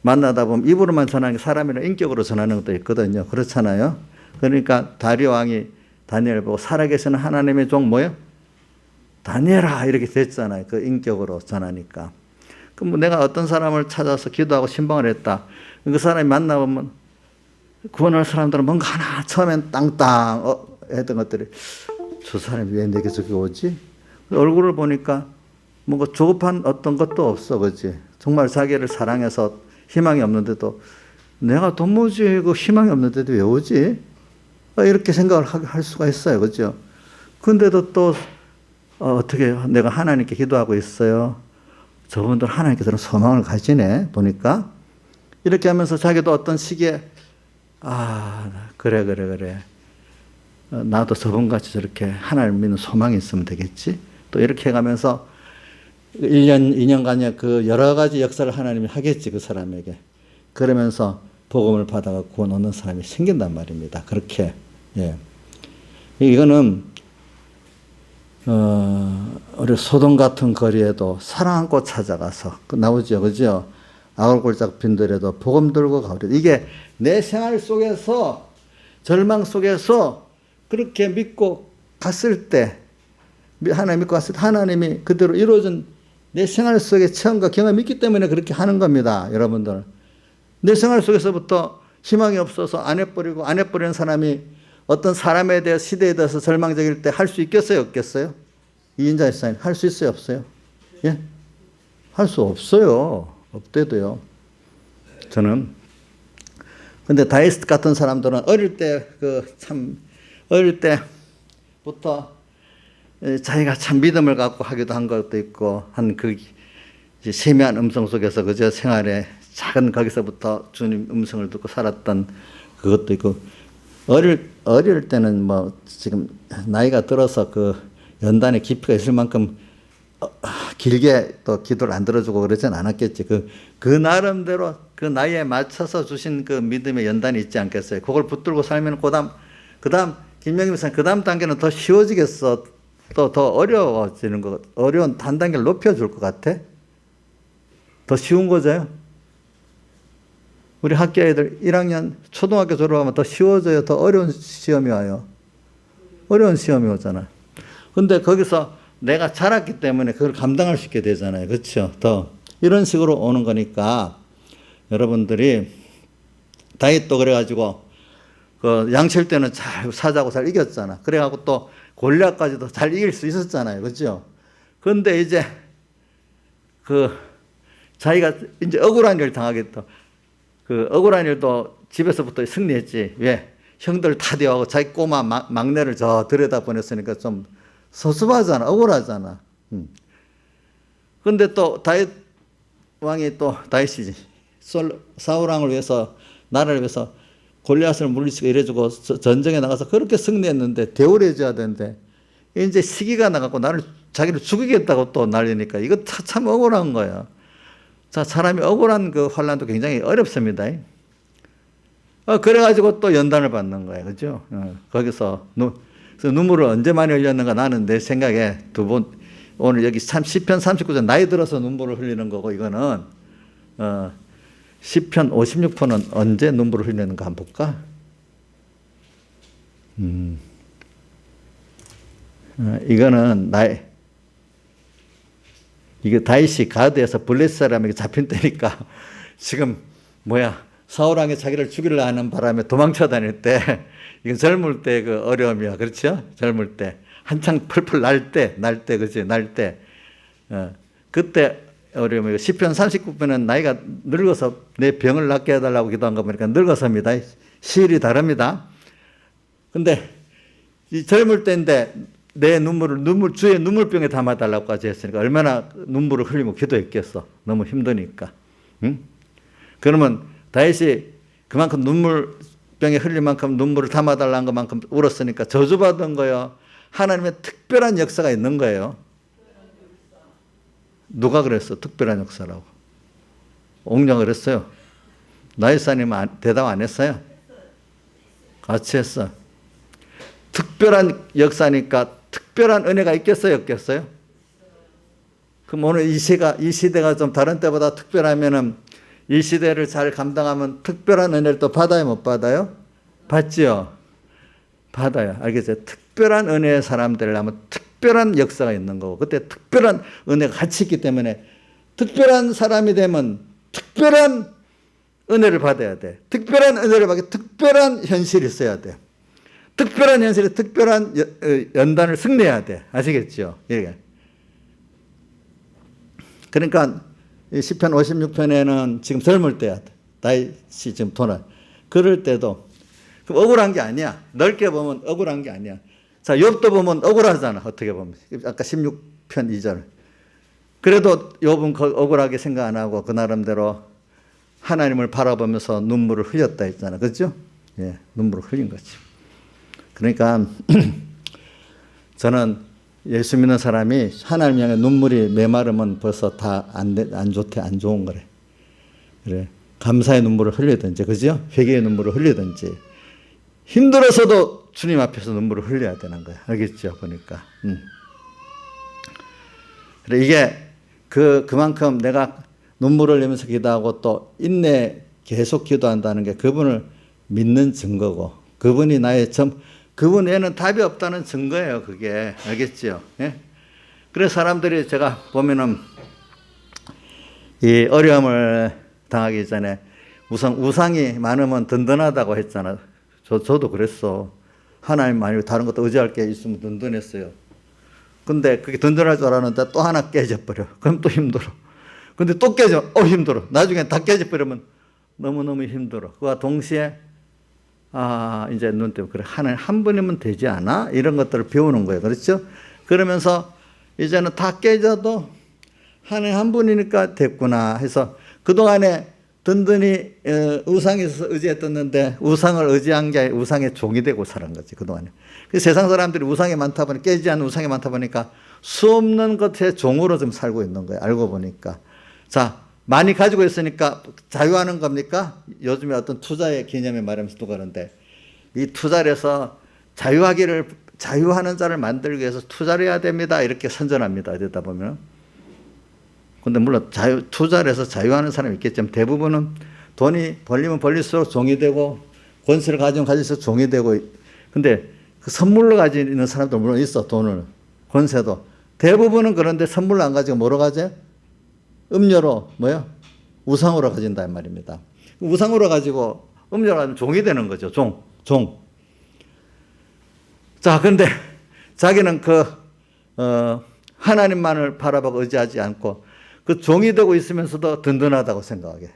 S1: 만나다 보면 입으로만 전하는 게 사람이라 인격으로 전하는 것도 있거든요. 그렇잖아요. 그러니까 다리오 왕이 다니엘 보고 살아계시는 하나님의 종 뭐예요? 다니엘아 이렇게 됐잖아요. 그 인격으로 전하니까. 그럼 내가 어떤 사람을 찾아서 기도하고 신방을 했다. 그 사람이 만나보면 구원할 사람들은 뭔가 하나 처음엔 땅땅 했던 것들이 저 사람이 왜 내게 저기 오지? 얼굴을 보니까 뭔가 조급한 어떤 것도 없어. 그렇지? 정말 자기를 사랑해서 희망이 없는데도 내가 도무지 그 희망이 없는데도 왜 오지? 이렇게 생각을 할 수가 있어요. 그렇죠? 근데도 또 어떻게 내가 하나님께 기도하고 있어요. 저분들 하나님께서는 소망을 가지네 보니까 이렇게 하면서 자기도 어떤 시기에 그래 나도 저분같이 저렇게 하나님 믿는 소망이 있으면 되겠지. 또 이렇게 해가면서 1년 2년간의 그 여러 가지 역사를 하나님이 하겠지 그 사람에게. 그러면서 복음을 받아가 구원 얻는 사람이 생긴단 말입니다. 그렇게. 예. 이거는 우리 소돔 같은 거리에도 사랑 안고 찾아가서 나오죠, 그죠? 아울골짝 빈들에도 복음 들고 가오리. 이게 내 생활 속에서 절망 속에서 그렇게 믿고 갔을 때 하나님 믿고 갔을 때 하나님이 그대로 이루어진 내 생활 속의 체험과 경험이 있기 때문에 그렇게 하는 겁니다, 여러분들. 내 생활 속에서부터 희망이 없어서 안 해버리는 사람이 어떤 사람에 대해 시대에 대해서 절망적일 때 할 수 있겠어요, 없겠어요? 2인자 일사님 할 수 있어요, 없어요? 예? 할 수 없어요. 없대도요. 저는 근데 다이스 같은 사람들은 어릴 때부터 자기가 참 믿음을 갖고 하기도 한 것도 있고 한 그 세미한 음성 속에서 그저 생활에 작은 거기서부터 주님 음성을 듣고 살았던 그것도 있고 어릴 때는 뭐 지금 나이가 들어서 그 연단의 깊이가 있을 만큼 길게 또 기도를 안 들어주고 그러진 않았겠지. 그 나름대로 그 나이에 맞춰서 주신 그 믿음의 연단이 있지 않겠어요. 그걸 붙들고 살면 그다음 김명임 목사님 그다음 단계는 더 쉬워지겠어. 또 더 어려워지는 것, 어려운 한 단계를 높여줄 것 같아. 더 쉬운 거죠. 우리 학교 애들 1학년 초등학교 졸업하면 더 쉬워져요. 더 어려운 시험이 와요. 어려운 시험이 오잖아. 근데 거기서 내가 자랐기 때문에 그걸 감당할 수 있게 되잖아요. 그렇죠? 더 이런 식으로 오는 거니까 여러분들이 다윗도 그래가지고 그 양칠 때는 잘 사자고 잘 이겼잖아. 그래가지고 또 골리앗까지도 잘 이길 수 있었잖아요. 그렇죠? 그런데 이제 자기가 이제 억울한 일을 당하겠다. 그 억울한 일도 집에서부터 승리했지. 왜? 형들 타대하고 자기 꼬마 막내를 저 들여다 보냈으니까 좀 섭섭하잖아. 억울하잖아. 근데 또 다윗 왕이 또 다윗이지. 사울 왕을 위해서 나라를 위해서 골리앗을 물리치고 이래주고 전쟁에 나가서 그렇게 승리했는데 대우를 해줘야 되는데 이제 시기가 나가고 자기를 죽이겠다고 또 난리니까 이거 참 억울한 거야. 자, 사람이 억울한 그 환란도 굉장히 어렵습니다. 그래가지고 또 연단을 받는 거예요. 그죠? 거기서 그래서 눈물을 언제 많이 흘렸는가 나는 내 생각에 오늘 여기 시편 39편 나이 들어서 눈물을 흘리는 거고 이거는 시편 56편은 언제 눈물을 흘리는가 한번 볼까? 이거는 이게 다윗이 가드에서 블레셋 사람에게 잡힌 때니까 지금 사울 왕이 자기를 죽이려 하는 바람에 도망쳐 다닐 때 이건 젊을 때 그 어려움이야. 그렇죠? 젊을 때 한창 펄펄 날 때, 그치? 날 때. 그때 어려움이고 시편 39편은 나이가 늙어서 내 병을 낫게 해달라고 기도한 거 보니까 늙어서입니다. 시일이 다릅니다. 근데 이 젊을 때인데 내 주의 눈물병에 담아달라고까지 했으니까 얼마나 눈물을 흘리며 기도했겠어. 너무 힘드니까. 응? 그러면 다윗이 그만큼 눈물병에 흘릴 만큼 눈물을 담아달라는 것만큼 울었으니까 저주받은 거예요. 하나님의 특별한 역사가 있는 거예요. 누가 그랬어? 특별한 역사라고. 옥녀가 그랬어요. 나이사님은 대답 안 했어요? 같이 했어. 특별한 역사니까 특별한 은혜가 있겠어요? 없겠어요? 그럼 오늘 이 시대가 좀 다른 때보다 특별하면은 이 시대를 잘 감당하면 특별한 은혜를 또 받아요? 못 받아요? 받지요? 받아요. 알겠어요? 특별한 은혜의 사람들을 하면 특별한 역사가 있는 거고 그때 특별한 은혜가 같이 있기 때문에 특별한 사람이 되면 특별한 은혜를 받아야 돼. 특별한 은혜를 받기 특별한 현실이 있어야 돼. 특별한 현실에 특별한 연단을 승리해야 돼. 아시겠죠? 예. 그러니까 시편 56편에는 지금 젊을 때야. 다윗이 지금 그럴 때도 억울한 게 아니야. 넓게 보면 억울한 게 아니야. 자, 욥도 보면 억울하잖아. 어떻게 보면. 아까 16편 2절. 그래도 욥은 억울하게 생각 안 하고 그 나름대로 하나님을 바라보면서 눈물을 흘렸다 했잖아. 그렇죠? 예, 눈물을 흘린 거지. 그러니까 저는 예수 믿는 사람이 하나님 향해 눈물이 메마르면 벌써 다 안 좋대, 안 좋은 거래. 그래. 감사의 눈물을 흘리든지, 그죠? 회개의 눈물을 흘리든지. 힘들어서도 주님 앞에서 눈물을 흘려야 되는 거야. 알겠죠? 보니까. 그래, 이게 그만큼 내가 눈물을 흘리면서 기도하고 또 인내 계속 기도한다는 게 그분을 믿는 증거고, 그분이 그분 외에는 답이 없다는 증거예요, 그게. 알겠죠? 예? 그래서 사람들이 제가 보면은 이 어려움을 당하기 전에 우상이 많으면 든든하다고 했잖아. 저도 그랬어. 하나님 아니고 다른 것도 의지할 게 있으면 든든했어요. 근데 그게 든든할 줄 알았는데 또 하나 깨져버려. 그럼 또 힘들어. 근데 또 깨져. 힘들어. 나중에 다 깨져버리면 너무너무 힘들어. 그와 동시에 이제 눈 뜨고 그래. 하나님 한 분이면 되지 않아? 이런 것들을 배우는 거예요. 그렇죠? 그러면서 이제는 다 깨져도 하나님 한 분이니까 됐구나 해서 그동안에 든든히 우상에 의지했었는데 우상을 의지한 게 우상의 종이 되고 살은 거지 그동안에. 세상 사람들이 우상이 많다 보니까 깨지지 않는 우상이 많다 보니까 수 없는 것의 종으로 좀 살고 있는 거예요. 알고 보니까. 자, 많이 가지고 있으니까 자유하는 겁니까? 요즘에 어떤 투자의 개념에 말하면서 또 그러는데 이 투자를 해서 자유하는 자를 만들기 위해서 투자를 해야 됩니다. 이렇게 선전합니다. 이러다 보면. 근데 물론 투자를 해서 자유하는 사람이 있겠지만 대부분은 돈이 벌리면 벌릴수록 종이 되고 권세를 가지면 가질수록 종이 되고 근데 그 선물로 가지는 사람도 물론 있어. 돈을. 권세도. 대부분은 그런데 선물로 안 가지고 뭐로 가져? 음료로 우상으로 가진단 말입니다. 우상으로 가지고 음료로 가지면 종이 되는 거죠. 종. 자, 근데 자기는 하나님만을 바라보고 의지하지 않고 그 종이 되고 있으면서도 든든하다고 생각하게.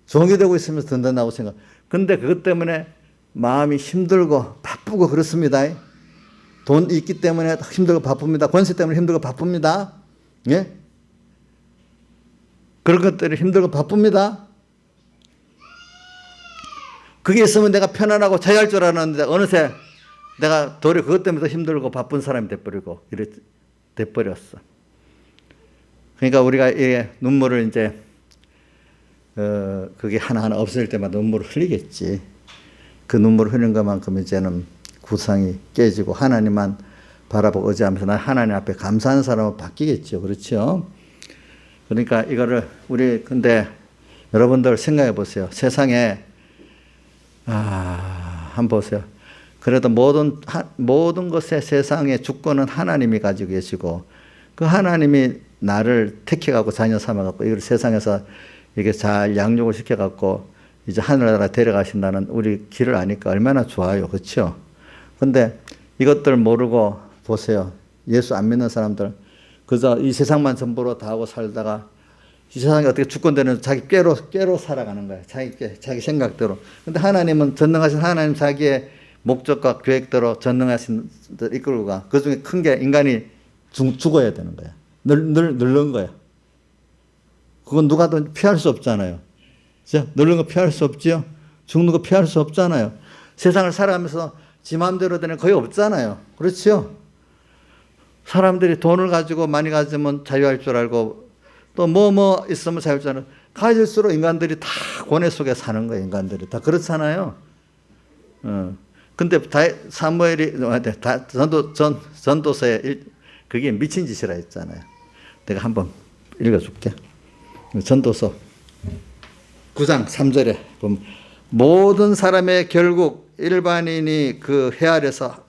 S1: 종이 되고 있으면서 든든하고 생각. 근데 그것 때문에 마음이 힘들고 바쁘고 그렇습니다. 돈 있기 때문에 힘들고 바쁩니다. 권세 때문에 힘들고 바쁩니다. 예? 그런 것들이 힘들고 바쁩니다. 그게 있으면 내가 편안하고 자유할 줄 알았는데 어느새 내가 도리어 그것 때문에 더 힘들고 바쁜 사람이 돼버리고 이래 돼버렸어. 그러니까 우리가 이 눈물을 이제 그게 하나하나 없어질 때마다 눈물을 흘리겠지. 그 눈물을 흘리는 것만큼 이제는 구성이 깨지고 하나님만 바라보고 의지하면서 난 하나님 앞에 감사하는 사람으로 바뀌겠죠. 그렇죠? 그러니까 이거를 우리 근데 여러분들 생각해 보세요. 세상에 한번 보세요. 그래도 모든 것의 세상의 주권은 하나님이 가지고 계시고 그 하나님이 나를 택해갖고 자녀 삼아갖고 이걸 세상에서 이게 잘 양육을 시켜갖고 이제 하늘나라 데려가신다는 우리 길을 아니까 얼마나 좋아요. 그렇죠? 근데 이것들 모르고 보세요. 예수 안 믿는 사람들 그저 이 세상만 전부로 다 하고 살다가 이 세상에 어떻게 주권되는 자기 꾀로 살아가는 거예요. 자기 생각대로. 근데 하나님은 전능하신 하나님 자기의 목적과 계획대로 전능하신 이끌고 가. 그 중에 큰 게 인간이 죽어야 되는 거야. 늙는 거야. 그건 누가도 피할 수 없잖아요. 늙는 거 피할 수 없지요? 죽는 거 피할 수 없잖아요. 세상을 살아가면서 지 마음대로 되는 거의 없잖아요. 그렇죠? 사람들이 돈을 가지고 많이 가지면 자유할 줄 알고 또 뭐 있으면 자유할 줄 알고 가질수록 인간들이 다 고뇌 속에 사는 거예요. 인간들이 다 그렇잖아요. 근데 사무엘이 전도서에 그게 미친 짓이라 했잖아요. 내가 한번 읽어줄게. 전도서 9장 3절에 보면 모든 사람의 결국 일반인이 그 해 아래서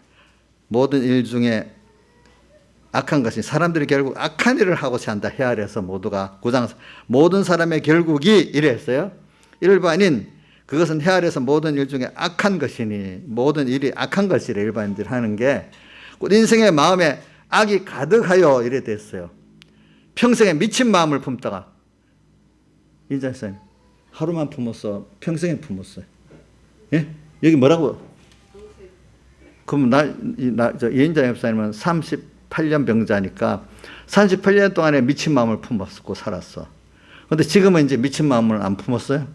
S1: 모든 일 중에 악한 것이 사람들이 결국 악한 일을 하고자 한다. 해 아래서 모두가 9장 모든 사람의 결국이 이랬어요. 일반인 그것은 해 아래서 모든 일 중에 악한 것이니 모든 일이 악한 것이래. 일반인들이 하는 게 인생의 마음에 악이 가득하여 이래 됐어요. 평생에 미친 마음을 품다가 인자선 하루만 품었어. 평생에 품었어요. 예? 여기 뭐라고? 그럼 이인자 목사님은 38년 병자니까 38년 동안에 미친 마음을 품었고 살았어. 근데 지금은 이제 미친 마음을 안 품었어요?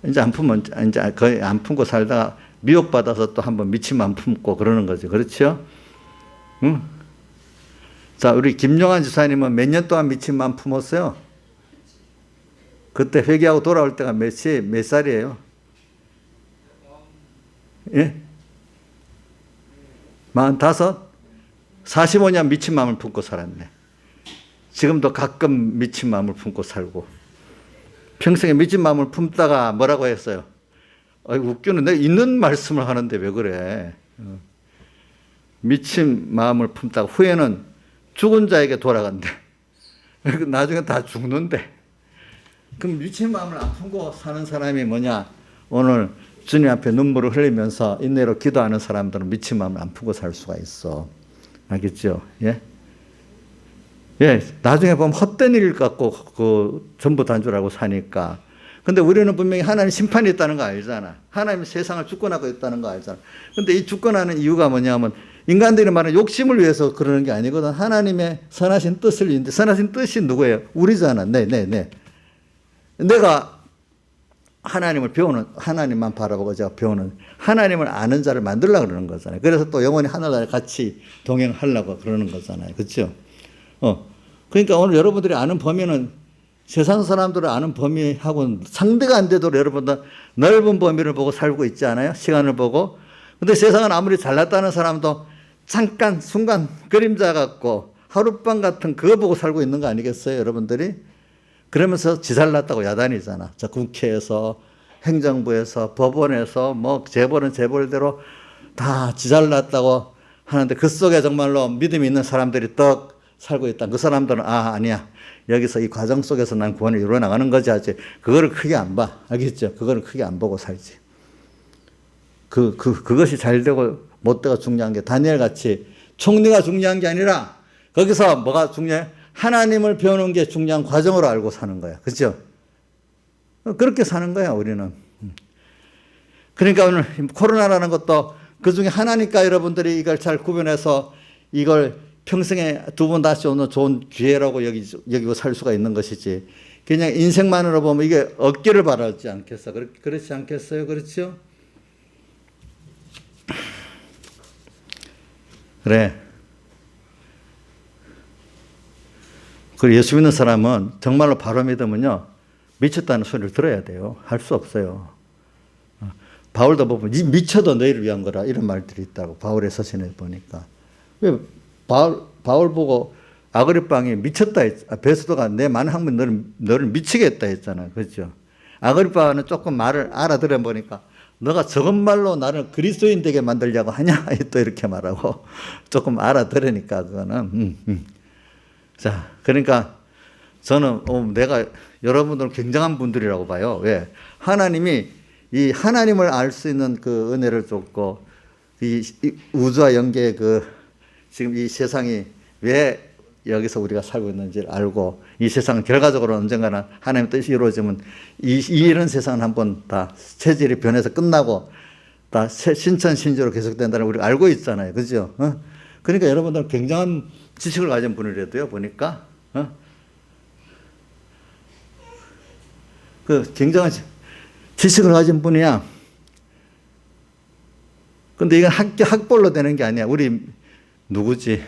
S1: 이제 안 품은, 이제 거의 안 품고 살다가 미혹받아서 또 한번 미친 마음 품고 그러는 거죠. 그렇죠? 응? 자, 우리 김용환 지사님은 몇 년 동안 미친 마음 품었어요? 그때 회개하고 돌아올 때가 몇 살이에요? 예? 45? 45년 미친 마음을 품고 살았네. 지금도 가끔 미친 마음을 품고 살고. 평생에 미친 마음을 품다가 뭐라고 했어요? 웃기는 내가 있는 말씀을 하는데 왜 그래? 미친 마음을 품다가 후에는 죽은 자에게 돌아간대. 나중에 다 죽는데. 그럼 미친 마음을 안 품고 사는 사람이 뭐냐? 오늘 주님 앞에 눈물을 흘리면서 인내로 기도하는 사람들은 미친 마음을 안 품고 살 수가 있어. 알겠죠? 예? 예, 나중에 보면 헛된 일 갖고 전부 단 줄 알고 사니까. 근데 우리는 분명히 하나님 심판이 있다는 거 알잖아. 하나님 세상을 주권하고 있다는 거 알잖아. 근데 이 주권하는 이유가 뭐냐면 인간들이 말하는 욕심을 위해서 그러는 게 아니거든. 하나님의 선하신 뜻을 위한데 선하신 뜻이 누구예요? 우리잖아. 네. 내가 하나님을 배우는, 하나님만 바라보고 제가 배우는 하나님을 아는 자를 만들려고 그러는 거잖아요. 그래서 또 영원히 하늘나라에 같이 동행하려고 그러는 거잖아요. 그렇죠? 그러니까 오늘 여러분들이 아는 범위는 세상 사람들을 아는 범위하고는 상대가 안 되도록 여러분들 넓은 범위를 보고 살고 있지 않아요? 시간을 보고. 근데 세상은 아무리 잘났다는 사람도 잠깐 순간 그림자 같고 하룻밤 같은 그거 보고 살고 있는 거 아니겠어요? 여러분들이? 그러면서 지잘났다고 야단이잖아. 저 국회에서 행정부에서 법원에서 뭐 재벌은 재벌대로 다 지잘났다고 하는데 그 속에 정말로 믿음이 있는 사람들이 떡 살고 있다. 그 사람들은 아니야. 여기서 이 과정 속에서 난 구원을 이루어 나가는 거지 하지. 그거를 크게 안 봐. 알겠죠? 그거를 크게 안 보고 살지. 그것이 잘 되고 못 되고 중요한 게 다니엘 같이 총리가 중요한 게 아니라 거기서 뭐가 중요해? 하나님을 배우는 게 중요한 과정으로 알고 사는 거야. 그렇죠? 그렇게 사는 거야, 우리는. 그러니까 오늘 코로나라는 것도 그 중에 하나니까 여러분들이 이걸 잘 구분해서 이걸 평생에 두 번 다시 오는 좋은 기회라고 여기고 살 수가 있는 것이지. 그냥 인생만으로 보면 이게 얻기를 바라지 않겠어. 그렇지 않겠어요? 그렇죠? 그래. 그리고 예수 믿는 사람은 정말로 바로 믿으면요. 미쳤다는 소리를 들어야 돼요. 할 수 없어요. 바울도 보면 미쳐도 너희를 위한 거라 이런 말들이 있다고 바울의 서신에 보니까. 왜 바울 보고 아그리빠왕이 미쳤다 베스도가 내 많은 학문 너를 미치게 했다 했잖아요. 그렇죠? 아그리빠는 조금 말을 알아들어 보니까 너가 저것 말로 나를 그리스도인 되게 만들려고 하냐? 또 이렇게 말하고 조금 알아들으니까 그거는. 자, 그러니까 저는 내가 여러분들 굉장한 분들이라고 봐요. 왜? 하나님이 이 하나님을 알 수 있는 그 은혜를 줬고 이 우주와 영계의 지금 이 세상이 왜 여기서 우리가 살고 있는지를 알고 이 세상은 결과적으로 언젠가는 하나님의 뜻이 이루어지면 이런 세상은 한번 다 체질이 변해서 끝나고 다 신천신조로 계속된다는 우리가 알고 있잖아요. 그죠? 그러니까 여러분들은 굉장한 지식을 가진 분이라도요, 보니까. 굉장한 지식을 가진 분이야. 근데 이건 학벌로 되는 게 아니야. 우리 누구지?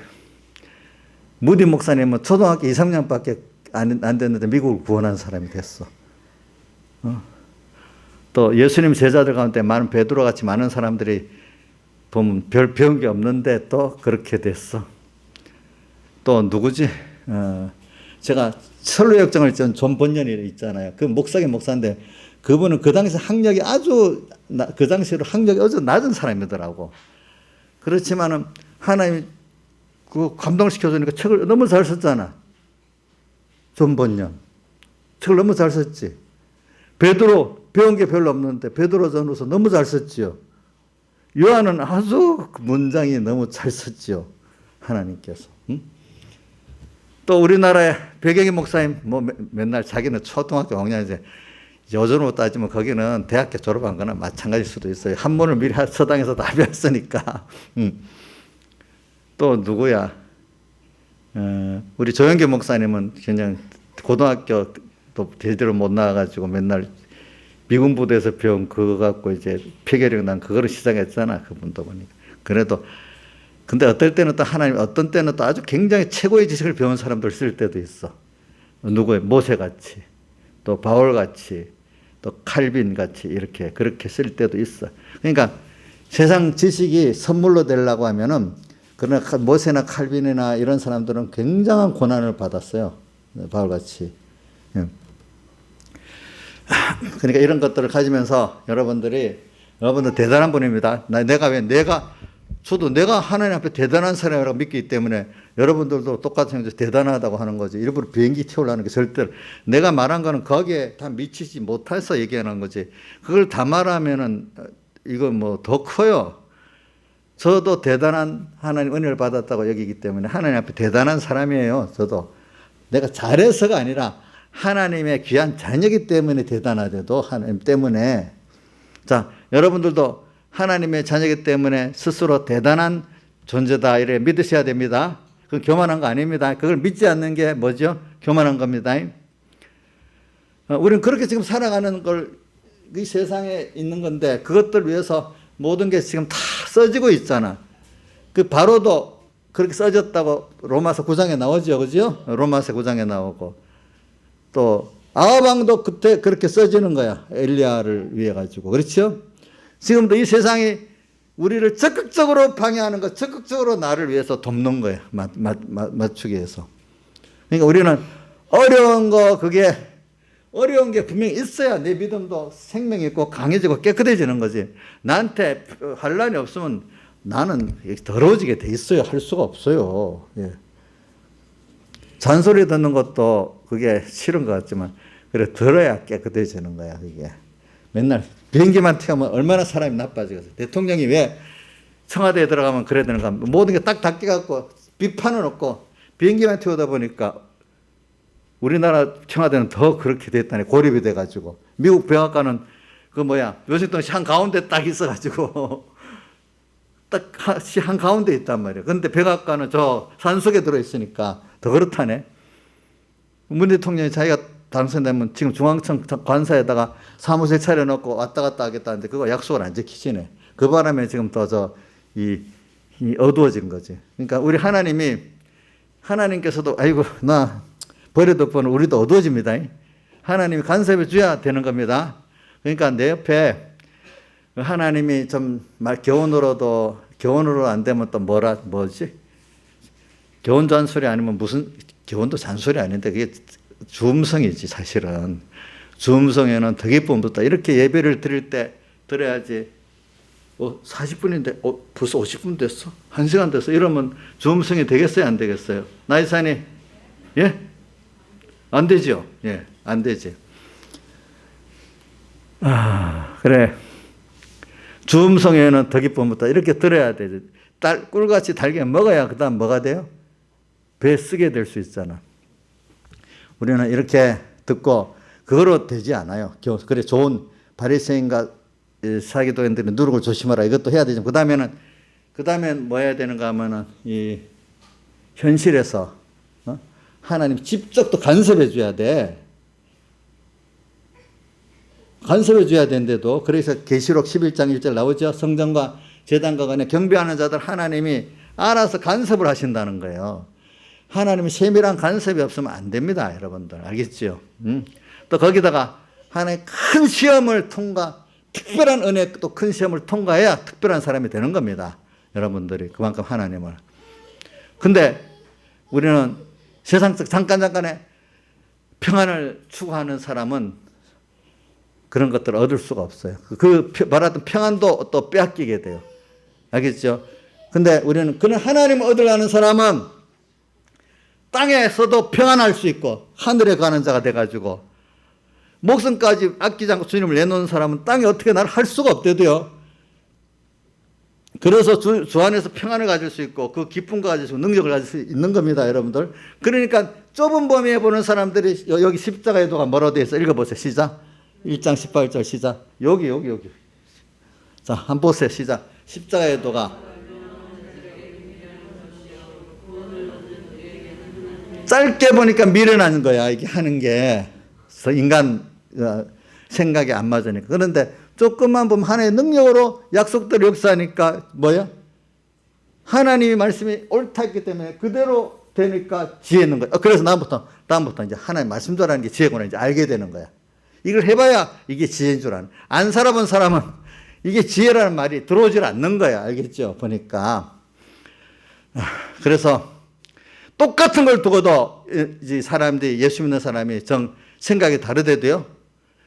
S1: 무디 목사님은 초등학교 2, 3년밖에 안 됐는데 미국을 구원한 사람이 됐어. 또 예수님 제자들 가운데 많은 베드로 같이 많은 사람들이 보면 별 배운 게 없는데 또 그렇게 됐어. 또 누구지? 제가 철로역정을 지은 존 번연이 있잖아요. 그 목사긴 목사인데 그분은 그 당시 학력이 그 당시로 학력이 아주 낮은 사람이더라고. 그렇지만은 하나님이 그 감동을 시켜주니까 책을 너무 잘 썼잖아. 존 번연. 책을 너무 잘 썼지. 베드로 배운 게 별로 없는데 베드로전후서 너무 잘 썼지요. 요한은 아주 문장이 너무 잘 썼지요. 하나님께서. 또 우리나라의 백영희 목사님 맨날 자기는 초등학교 5학년이지 요즘으로 따지면 거기는 대학교 졸업한 거나 마찬가지일 수도 있어요. 한문을 미리 서당에서 다 배웠으니까. 또 누구야? 우리 조영기 목사님은 그냥 고등학교 또 제대로 못 나와가지고 맨날 미군 부대에서 배운 그거 갖고 이제 폐결핵 난 그거를 시작했잖아. 그분도 보니까. 그래도 근데 어떨 때는 또 하나님, 어떤 때는 또 아주 굉장히 최고의 지식을 배운 사람들 쓸 때도 있어. 누구의 모세같이, 또 바울같이, 또 칼빈같이 이렇게 그렇게 쓸 때도 있어. 그러니까 세상 지식이 선물로 되려고 하면은 그러나 모세나 칼빈이나 이런 사람들은 굉장한 고난을 받았어요. 바울같이. 그러니까 이런 것들을 가지면서 여러분들 대단한 분입니다. 내가 하나님 앞에 대단한 사람이라고 믿기 때문에 여러분들도 똑같은 대단하다고 하는 거지. 일부러 비행기 태우려는 게 절대로. 내가 말한 거는 거기에 다 미치지 못해서 얘기하는 거지. 그걸 다 말하면은 이거 뭐 더 커요. 저도 대단한 하나님 은혜를 받았다고 여기기 때문에 하나님 앞에 대단한 사람이에요. 저도. 내가 잘해서가 아니라 하나님의 귀한 자녀이기 때문에 대단하대도 하나님 때문에. 자, 여러분들도 하나님의 자녀이기 때문에 스스로 대단한 존재다 이래 믿으셔야 됩니다. 그건 교만한 거 아닙니다. 그걸 믿지 않는 게 뭐죠? 교만한 겁니다. 우리는 그렇게 지금 살아가는 걸 이 세상에 있는 건데 그것들 위해서 모든 게 지금 다 써지고 있잖아. 그 바로도 그렇게 써졌다고 로마서 9장에 나오죠. 그죠? 로마서 9장에 나오고 또 아하방도 그때 그렇게 써지는 거야. 엘리야를 위해 가지고. 그렇죠? 지금도 이 세상이 우리를 적극적으로 방해하는 것, 적극적으로 나를 위해서 돕는 거예요. 맞추기 위해서. 그러니까 우리는 어려운 게 분명히 있어야 내 믿음도 생명이 있고 강해지고 깨끗해지는 거지. 나한테 환란이 없으면 나는 더러워지게 돼 있어요. 할 수가 없어요. 예. 잔소리 듣는 것도 그게 싫은 것 같지만 그래 들어야 깨끗해지는 거야. 그게 맨날 비행기만 태우면 얼마나 사람이 나빠지겠어요. 대통령이 왜 청와대에 들어가면 그래야 되는가? 모든 게 딱 닦여갖고 비판은 없고 비행기만 태우다 보니까 우리나라 청와대는 더 그렇게 됐다니 고립이 돼가지고 미국 백악관은 요식동시 한가운데 딱 있어가지고 딱 한가운데 있단 말이에요. 근데 백악관은 저 산속에 들어있으니까 더 그렇다네. 문 대통령이 자기가 당선되면 지금 중앙청 관사에다가 사무실 차려놓고 왔다 갔다 하겠다는데 그거 약속을 안 지키시네. 그 바람에 지금 더 어두워진 거지. 그러니까 우리 하나님께서도 아이고 나 버려도 뻔 우리도 어두워집니다. 하나님이 간섭해 줘야 되는 겁니다. 그러니까 내 옆에 하나님이 좀 교훈으로 안 되면 또 뭐지? 교훈 잔소리 아니면 무슨, 교훈도 잔소리 아닌데 그게 주음성이지 사실은. 주음성에는 더 기쁨부터 이렇게 예배를 드릴 때 드려야지. 40분인데 벌써 50분 됐어? 1시간 됐어? 이러면 주음성이 되겠어요? 안 되겠어요? 나이산이? 예? 안 되죠? 예, 안 되지. 그래. 주음성에는 더 기쁨부터 이렇게 들어야 되지. 꿀같이 달게 먹어야 그 다음 뭐가 돼요? 배 쓰게 될 수 있잖아. 우리는 이렇게 듣고 그거로 되지 않아요. 그래, 좋은 바리새인과 사기도인들은 누룩을 조심하라. 이것도 해야 되죠. 그 다음엔 뭐 해야 되는가 하면은 이 현실에서 하나님 직접 또 간섭해 줘야 돼. 간섭해 줘야 되는데도, 그래서 계시록 11장 1절 나오죠. 성전과 제단과 간에 경배하는 자들 하나님이 알아서 간섭을 하신다는 거예요. 하나님이 세밀한 간섭이 없으면 안 됩니다, 여러분들. 알겠죠? 또 거기다가 하나님의 큰 시험을 특별한 은혜, 또 큰 시험을 통과해야 특별한 사람이 되는 겁니다. 여러분들이 그만큼 하나님을. 근데 우리는 세상적 잠깐의 평안을 추구하는 사람은 그런 것들을 얻을 수가 없어요. 그 말하던 평안도 또 빼앗기게 돼요. 알겠죠? 근데 우리는 그런 하나님을 얻으려는 사람은 땅에서도 평안할 수 있고 하늘에 가는 자가 돼가지고 목숨까지 아끼지 않고 주님을 내놓는 사람은 땅에 어떻게 나를 할 수가 없대도요. 그래서 주 안에서 평안을 가질 수 있고 그 기쁨을 가질 수 있고 능력을 가질 수 있는 겁니다, 여러분들. 그러니까 좁은 범위에 보는 사람들이 여기 십자가의 도가 뭐라고 되어 있어? 읽어보세요. 시작. 1장 18절 시작. 여기. 자, 한번 보세요. 시작. 십자가의 도가 짧게 보니까 미련한 거야, 이게 하는 게. 그래서 인간 생각이 안 맞으니까. 그런데 조금만 보면 하나님의 능력으로 약속대로 역사하니까 뭐야? 하나님의 말씀이 옳다 했기 때문에 그대로 되니까 지혜 있는 거야. 그래서 다음부터 이제 하나님 말씀대로라는 게 지혜구나 이제 알게 되는 거야. 이걸 해봐야 이게 지혜인 줄 아는. 안 살아본 사람은 이게 지혜라는 말이 들어오질 않는 거야. 알겠죠? 보니까. 그래서 똑같은 걸 두고도 이 사람들이, 예수 믿는 사람이 생각이 다르대도요.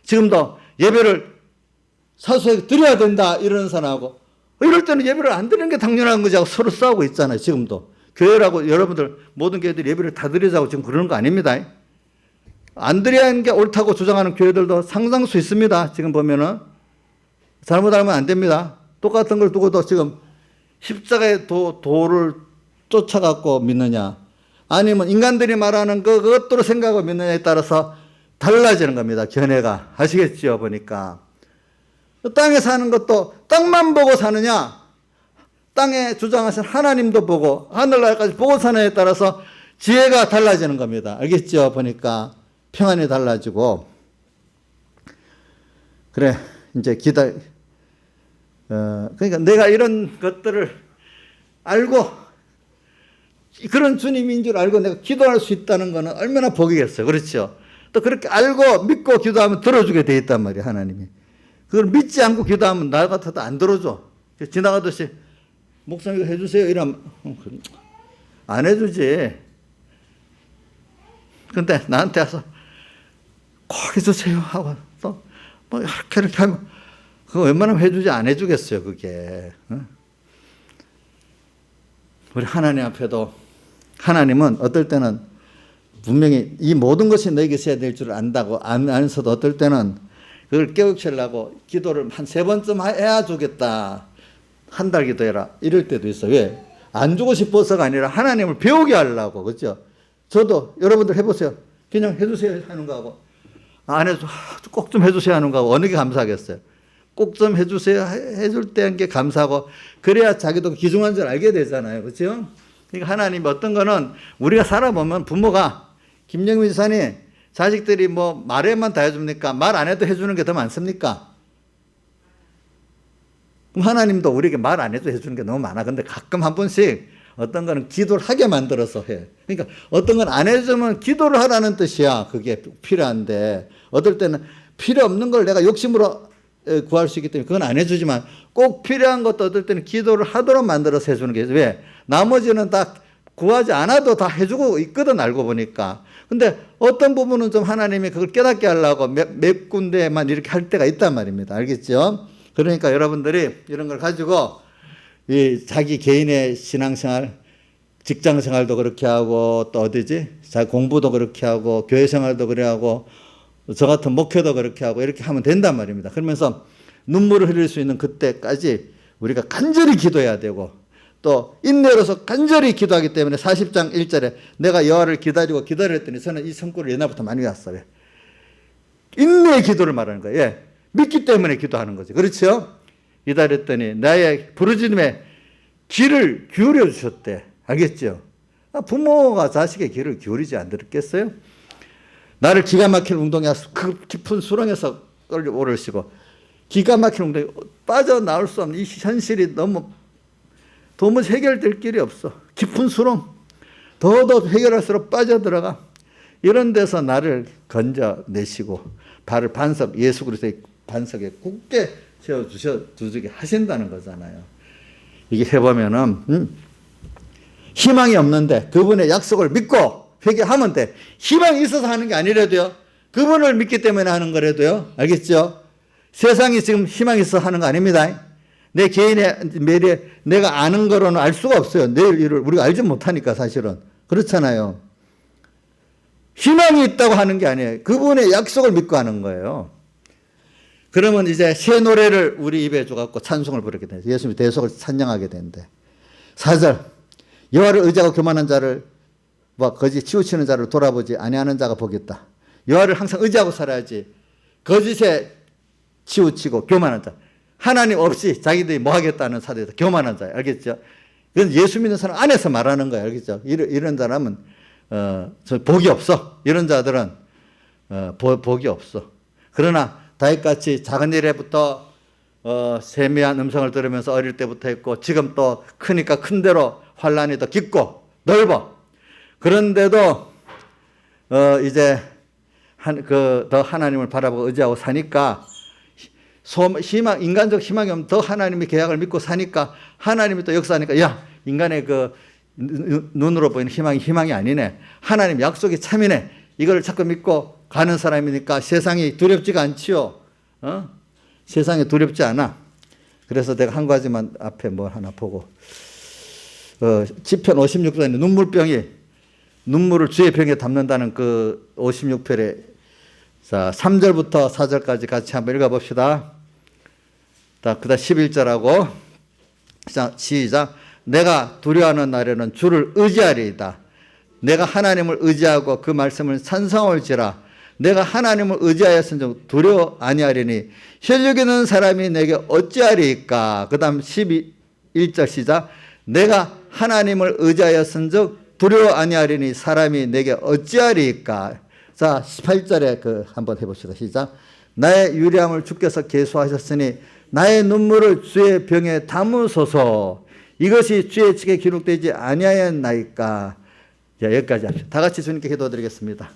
S1: 지금도 예배를 사수에게 드려야 된다 이러는 사람하고, 이럴 때는 예배를 안 드리는 게 당연한 거지 하고 서로 싸우고 있잖아요. 지금도 교회라고 여러분들 모든 교회들이 예배를 다 드리자고 지금 그러는 거 아닙니다. 안 드려야 하는 게 옳다고 주장하는 교회들도 상당수 있습니다. 지금 보면은 잘못 알면 안 됩니다. 똑같은 걸 두고도 지금 십자가의 도를 쫓아갖고 믿느냐, 아니면 인간들이 말하는 그것대로 생각하고 믿느냐에 따라서 달라지는 겁니다. 견해가. 아시겠죠? 보니까. 땅에 사는 것도 땅만 보고 사느냐, 땅에 주장하신 하나님도 보고 하늘나라까지 보고 사느냐에 따라서 지혜가 달라지는 겁니다. 알겠죠? 보니까 평안이 달라지고. 그래, 이제 그러니까 내가 이런 것들을 알고 그런 주님인 줄 알고 내가 기도할 수 있다는 것은 얼마나 복이겠어요. 그렇죠? 또 그렇게 알고 믿고 기도하면 들어주게 돼 있단 말이에요, 하나님이. 그걸 믿지 않고 기도하면 나 같아도 안 들어줘. 지나가듯이 목사님 이거 해주세요 이러면 안 해주지. 근데 나한테 와서 꼭 해주세요 하고 또 뭐 이렇게 하면 그거 웬만하면 해주지 안 해주겠어요, 그게. 우리 하나님 앞에도 하나님은 어떨 때는 분명히 이 모든 것이 너에게 있어야 될 줄 안다고 안서도 어떨 때는 그걸 깨우치려고 기도를 한 3번쯤 해야 주겠다. 한 달 기도해라. 이럴 때도 있어. 왜? 안 주고 싶어서가 아니라 하나님을 배우게 하려고. 그렇죠? 저도 여러분들 해보세요. 그냥 해주세요 하는 거하고 안 해줘. 꼭 좀 해주세요 하는 거하고 어느 게 감사하겠어요? 꼭 좀 해주세요 해줄 때 한 게 감사하고, 그래야 자기도 귀중한 줄 알게 되잖아요. 그렇죠? 그러니까 하나님 어떤 거는 우리가 살아보면 부모가, 김영민 지사님 자식들이 뭐 말에만 다 해줍니까? 말 안 해도 해주는 게 더 많습니까? 그럼 하나님도 우리에게 말 안 해도 해주는 게 너무 많아. 근데 가끔 한 번씩 어떤 거는 기도를 하게 만들어서 해. 그러니까 어떤 건 안 해주면 기도를 하라는 뜻이야. 그게 필요한데 어떨 때는 필요 없는 걸 내가 욕심으로 구할 수 있기 때문에 그건 안 해주지만 꼭 필요한 것도 어떨 때는 기도를 하도록 만들어서 해주는 게 왜? 나머지는 다 구하지 않아도 다 해주고 있거든 알고 보니까. 근데 어떤 부분은 좀 하나님이 그걸 깨닫게 하려고 몇 군데만 이렇게 할 때가 있단 말입니다. 알겠죠? 그러니까 여러분들이 이런 걸 가지고 이 자기 개인의 신앙생활, 직장생활도 그렇게 하고 또 어디지? 자 공부도 그렇게 하고 교회 생활도 그래 하고 저 같은 목회도 그렇게 하고 이렇게 하면 된단 말입니다. 그러면서 눈물을 흘릴 수 있는 그때까지 우리가 간절히 기도해야 되고 또 인내로서 간절히 기도하기 때문에 40장 1절에 내가 여호와를 기다리고 기다렸더니 저는 이 성구를 옛날부터 많이 왔어요. 인내의 기도를 말하는 거예요. 예. 믿기 때문에 기도하는 거죠. 그렇죠? 기다렸더니 나의 부르짖음에 귀를 기울여 주셨대. 알겠죠? 부모가 자식의 귀를 기울이지 않겠어요? 나를 기가 막힌 운동에 그 깊은 수렁에서 끌어오르시고 기가 막힌 운동에 빠져나올 수 없는 이 현실이 너무 도무지 해결될 길이 없어. 깊은 수렁 더더 해결할수록 빠져들어가. 이런 데서 나를 건져내시고 발을 반석 예수 그리스도의 반석에 굳게 세워주게 하신다는 거잖아요. 이게 해보면은 희망이 없는데 그분의 약속을 믿고 회개하면 돼. 희망이 있어서 하는 게 아니라도요. 그분을 믿기 때문에 하는 거라도요. 알겠죠? 세상이 지금 희망이 있어서 하는 거 아닙니다. 내 개인의 미래 내가 아는 거로는 알 수가 없어요. 내일 일을 우리가 알지 못하니까 사실은. 그렇잖아요. 희망이 있다고 하는 게 아니에요. 그분의 약속을 믿고 하는 거예요. 그러면 이제 새 노래를 우리 입에 줘갖고 찬송을 부르게 돼. 예수님의 대속을 찬양하게 된대. 4절 여호와를 의지하고 교만한 자를 거짓 치우치는 자를 돌아보지 아니하는 자가 복있다. 여호와를 항상 의지하고 살아야지. 거짓에 치우치고 교만한 자. 하나님 없이 자기들이 뭐 하겠다는 사대에서 교만한 자예요. 알겠죠? 이건 예수 믿는 사람 안에서 말하는 거예요. 알겠죠? 이런 사람은 복이 없어. 이런 자들은 복이 없어. 그러나 다윗같이 작은 일에부터 세미한 음성을 들으면서 어릴 때부터 했고 지금 또 크니까 큰 대로 환란이 더 깊고 넓어. 그런데도 이제 더 하나님을 바라보고 의지하고 사니까 희망, 인간적 희망이 없는 더 하나님의 계약을 믿고 사니까 하나님이 또 역사하니까 야 인간의 그 눈으로 보이는 희망이 아니네. 하나님 약속이 참이네. 이걸 자꾸 믿고 가는 사람이니까 세상이 두렵지가 않지요. 세상이 두렵지 않아. 그래서 내가 한 가지만 앞에 뭘 하나 보고 시편 56편에 눈물을 주의 병에 담는다는 그 56편에 자 3절부터 4절까지 같이 한번 읽어봅시다. 그다음 11절하고 시작. 내가 두려워하는 날에는 주를 의지하리이다. 내가 하나님을 의지하고 그 말씀을 찬송할지라. 내가 하나님을 의지하였은즉 두려워 아니하리니 혈육 있는 사람이 내게 어찌하리이까. 그 다음 11절 시작. 내가 하나님을 의지하였은즉 두려워 아니하리니 사람이 내게 어찌하리이까. 자 18절에 한번 해봅시다. 시작. 나의 유리함을 주께서 계수하셨으니 나의 눈물을 주의 병에 담으소서. 이것이 주의 책에 기록되지 아니하였나이까. 자, 여기까지 합시다. 다 같이 주님께 기도드리겠습니다.